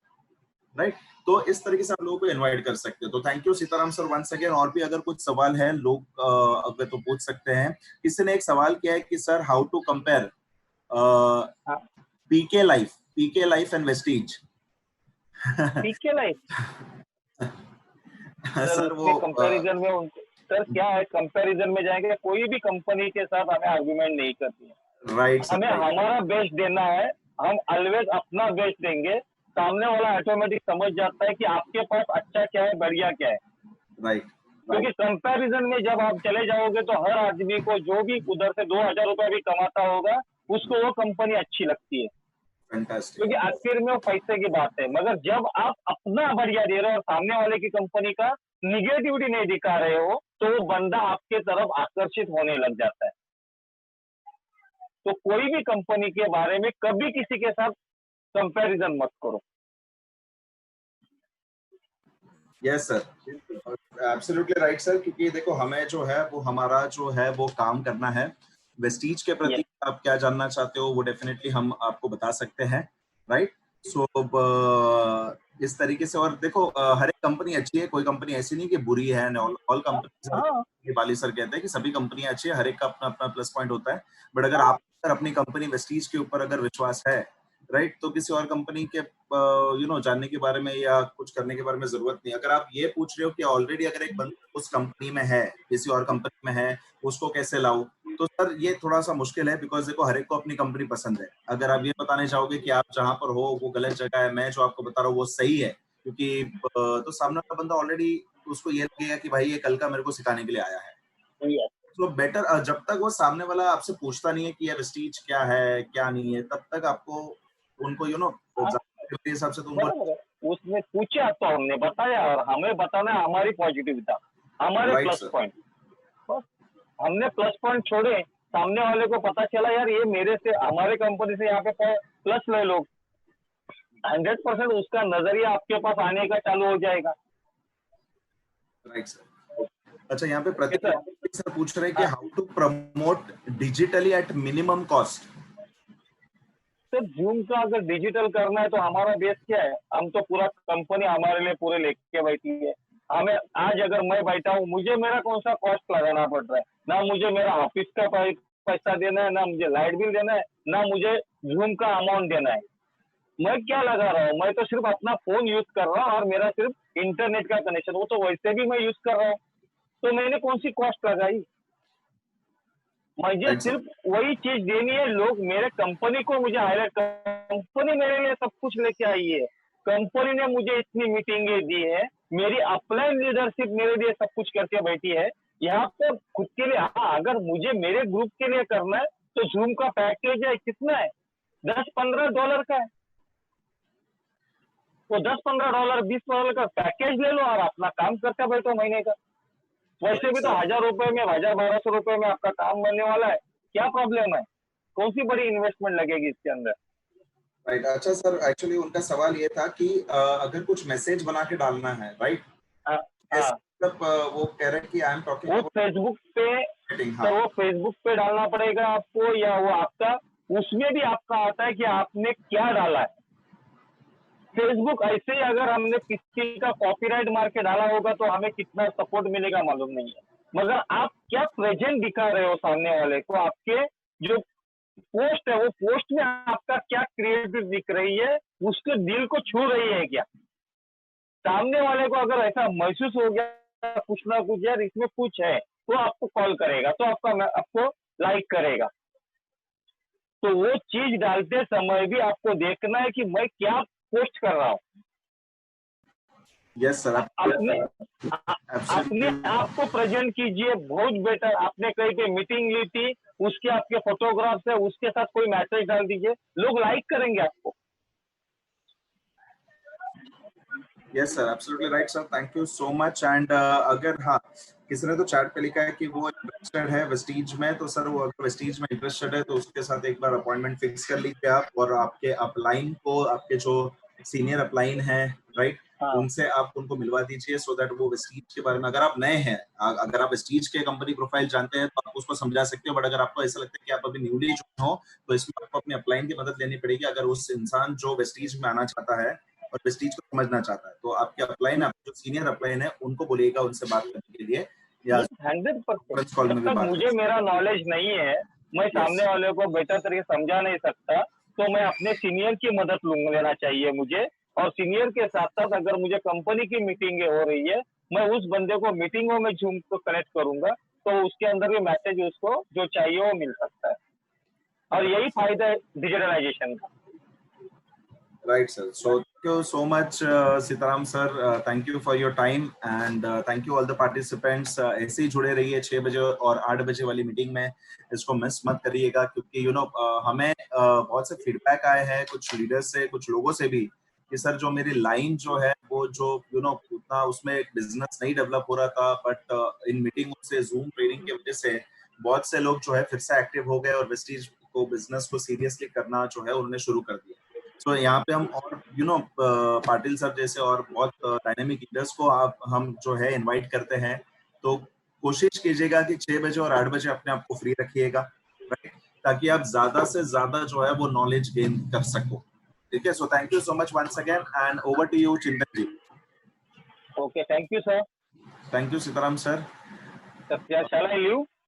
राइट। तो इस तरीके से आप लोगों को इनवाइट कर सकते हो। तो thank you Sitaram sir once again. और भी अगर कुछ सवाल है लोग अगर तो पूछ सकते हैं। किसी ने एक सवाल किया है कि सर हाउ टू कंपेयर हाँ, पीके लाइफ एंड वेस्टीज। PK लाइफ सर, सर उसके वो कंपैरिजन में उनको, सर क्या है, कंपैरिजन में जाएंगे, कोई भी कंपनी के साथ हमें आर्गुमेंट नहीं करती है, राइट सर, हमें राइट हमारा बेस्ट देना है, हम ऑलवेज अपना बेस्ट देंगे, सामने वाला ऑटोमेटिक समझ जाता है कि आपके पास अच्छा क्या है, बढ़िया क्या है। राइट क्योंकि कंपैरिजन में जब आप चले जाओगे तो हर आदमी को, जो भी उधर से 2,000 रुपया भी कमाता होगा, उसको वो कंपनी अच्छी लगती है, फैंटास्टिक। क्योंकि आखिर में वो पैसे की बात है। मगर जब आप अपना बढ़िया दे रहे हो और सामने वाले की कंपनी का निगेटिविटी नहीं दिखा रहे हो, तो वो बंदा आपके तरफ आकर्षित होने लग जाता है। तो कोई भी कंपनी के बारे में कभी किसी के साथ कंपैरिजन मत करो। Yes sir, absolutely right sir, क्योंकि देखो हमें जो है वो हमारा जो है वो काम करना है। वेस्टीज के प्रति Yes. आप क्या जानना चाहते हो वो डेफिनेटली हम आपको बता सकते हैं, राइट। सो इस तरीके से, और देखो हर एक कंपनी अच्छी है, कोई कंपनी ऐसी नहीं कि बुरी है, ऑल हाँ, कंपनी, बाली सर कहते हैं कि सभी कंपनियां अच्छी है, हर एक का अपना अपना प्लस पॉइंट होता है। बट अगर आप अपनी कंपनी वेस्टीज के ऊपर अगर विश्वास है, राइट, तो किसी और कंपनी के जानने के बारे में या कुछ करने के बारे में जरूरत नहीं। अगर आप ये पूछ रहे हो कि ऑलरेडी अगर एक बंदा उस कंपनी में है, किसी और कंपनी में है, उसको कैसे लाऊं, तो सर ये थोड़ा सा मुश्किल है, बिकॉज देखो हर एक को अपनी कंपनी पसंद है। अगर आप ये बताने चाहोगे कि आप जहां पर हो वो गलत जगह है, मैं जो आपको बता रहा हूँ वो सही है, क्योंकि तो सामने वाला बंदा ऑलरेडी, उसको ये लगेगा कि भाई ये कल का मेरे को सिखाने के लिए आया है। yes. तो बेटर, जब तक वो सामने वाला आपसे पूछता नहीं है कि यार स्टीच क्या है क्या नहीं है, तब तक आपको उनको हाँ, के हिसाब से तो उनको, बराबर है। उसने पूछा तो हमने बताया, और हमें बताना है हमारी पॉजिटिविटी, हमारे राइट प्लस सर, पॉइंट। बस हमने प्लस पॉइंट छोड़े, सामने वाले को पता चला यार ये मेरे से, हमारे कंपनी से यहाँ पे प्लस ले लो, 100% उसका नजरिया आपके पास आने का चालू हो जाएगा। Right sir. अच्छा, यहाँ पे ओके सर। प्रतीक सर पूछ रहे हैं कि हाँ, how to promote digitally at minimum cost. Sir zoom का अगर डिजिटल करना है तो हमारा बेस क्या है, हम तो पूरा कंपनी हमारे लिए पूरे लेके बैठी है। हमें आज अगर मैं बैठा हूँ, मुझे मेरा कौन सा कॉस्ट लगाना पड़ रहा है, ना मुझे मेरा ऑफिस का पैसा देना है, ना मुझे लाइट बिल देना है, ना मुझे जूम का अमाउंट देना है। मैं क्या लगा रहा हूँ, मैं तो सिर्फ अपना फोन यूज कर रहा हूँ और मेरा सिर्फ इंटरनेट का कनेक्शन, वो तो वैसे भी मैं यूज कर रहा हूँ, तो मैंने कौन सी कॉस्ट लगाई। मुझे राइट सर, सिर्फ वही चीज देनी है, लोग मेरे कंपनी को मुझे हाईलाइट, कंपनी मेरे लिए सब कुछ लेके आई है, कंपनी ने मुझे इतनी मीटिंगें दी है, मेरी अपलाइन लीडरशिप मेरे लिए सब कुछ करके बैठी है। यहाँ पर खुद के लिए, हाँ, अगर मुझे मेरे ग्रुप के लिए करना है तो जूम का पैकेज है, कितना है, $10-15 का है। वो $10-15 $20 का पैकेज ले लो और अपना काम करते बैठो महीने का। वैसे भी तो 1,000 रुपए में, 1,000-1,200 रुपए में आपका काम बनने वाला है, क्या प्रॉब्लम है, कौन सी बड़ी इन्वेस्टमेंट लगेगी इसके अंदर। राइट। अच्छा सर, एक्चुअली उनका सवाल ये था कि अगर कुछ मैसेज बना के डालना है, राइट, हाँ, हाँ, मतलब वो कह रहे हैं कि आई एम टॉकिंग वो अबाउट फेसबुक पे, मीटिंग। सर हाँ, वो फेसबुक पे डालना पड़ेगा आपको, या वो आपका, उसमें भी आपका आता है कि आपने क्या डाला है, फेसबुक ऐसे ही अगर हमने किसी का कॉपीराइट मार के डाला होगा तो हमें कितना सपोर्ट मिलेगा मालूम नहीं है, मगर आप क्या प्रेजेंट दिखा रहे हो सामने वाले को, आपके जो पोस्ट है वो पोस्ट में आपका क्या क्रिएटिव दिख रही है, उसके दिल को छू रही है क्या। सामने वाले को अगर ऐसा महसूस हो गया कुछ ना कुछ यार इसमें कुछ है, तो आपको कॉल करेगा, तो आपको लाइक करेगा। तो वो चीज डालते समय भी आपको देखना है कि मैं क्या पोस्ट कर रहा हूँ। यस सर, अपने आप को प्रेजेंट कीजिए, बहुत बेटर। आपने कहीं पे मीटिंग ली थी, उसके आपके फोटोग्राफ्स है, उसके साथ कोई मैसेज डाल दीजिए, लोग लाइक करेंगे आपको। Yes sir, absolutely right sir, thank you so much. And अगर हाँ किसी ने तो चैट पे लिखा है कि वो इंटरेस्टेड है वेस्टीज में, तो सर वो अगर वेस्टीज में इंटरेस्टेड है तो उसके साथ एक बार अपॉइंटमेंट फिक्स कर लीजिए आप, और आपके अपलाइन को, आपके जो सीनियर अपलाइन है राइट, उनसे आप उनको मिलवा दीजिए, सो दैट वो वेस्टीज के बारे में, अगर आप नए हैं, अगर आप वेस्टीज के कंपनी प्रोफाइल जानते हैं तो आप उसको समझा सकते हो, बट अगर आपको ऐसा लगता है कि आप अभी न्यूली ज्वाइन हो तो इसमें आपको अपने अपलाइन की मदद लेनी पड़ेगी। अगर उस इंसान जो वेस्टीज में आना चाहता है और वेस्टीज को समझना चाहता है, तो आपके अपलाइन, आपके जो सीनियर अपलाइन है उनको बोलिएगा उनसे बात करने के लिए, या 100%। कॉल जब में भी तक बात मुझे मेरा नॉलेज नहीं है, मैं सामने वाले को बेटर तरीके समझा नहीं सकता, तो मैं अपने सीनियर की मदद लेना चाहिए मुझे। और सीनियर के साथ साथ अगर मुझे कंपनी की मीटिंगें हो रही है, मैं उस बंदे को मीटिंगों में जूम को कनेक्ट करूंगा, तो उसके अंदर भी मैसेज उसको जो चाहिए वो मिल सकता है। और यही फायदा है डिजिटलाइजेशन का। Right, sir. So thank you so much, Sitaram sir. Thank you for your time and thank you all the participants. ऐसे ही जुड़े रहिए 6 बजे और 8 बजे वाली मीटिंग में, इसको मिस मत करिएगा, क्योंकि हमें बहुत से फीडबैक आए हैं कुछ लीडर्स से, कुछ लोगों से भी, कि सर जो मेरी लाइन जो है वो जो उतना उसमें बिजनेस नहीं डेवलप हो रहा था, बट इन मीटिंगों से, जूम ट्रेनिंग की वजह से बहुत से लोग जो है फिर से एक्टिव हो गए और वेस्टीज को, बिजनेस को सीरियसली करना जो है उन्होंने शुरू कर दिया। तो यहाँ पे हम और पाटिल सर जैसे और बहुत डायनेमिक लीडर्स को हम जो है इनवाइट करते हैं, तो कोशिश कीजिएगा कि 6 बजे और 8 बजे अपने आप को फ्री रखिएगा, राइट, ताकि आप ज्यादा से ज्यादा जो है वो नॉलेज गेन कर सको। ठीक है, so thank you so much once again and over to you Chintan ji. Okay, thank you sir. Thank you Sitaram sir. Shall I leave?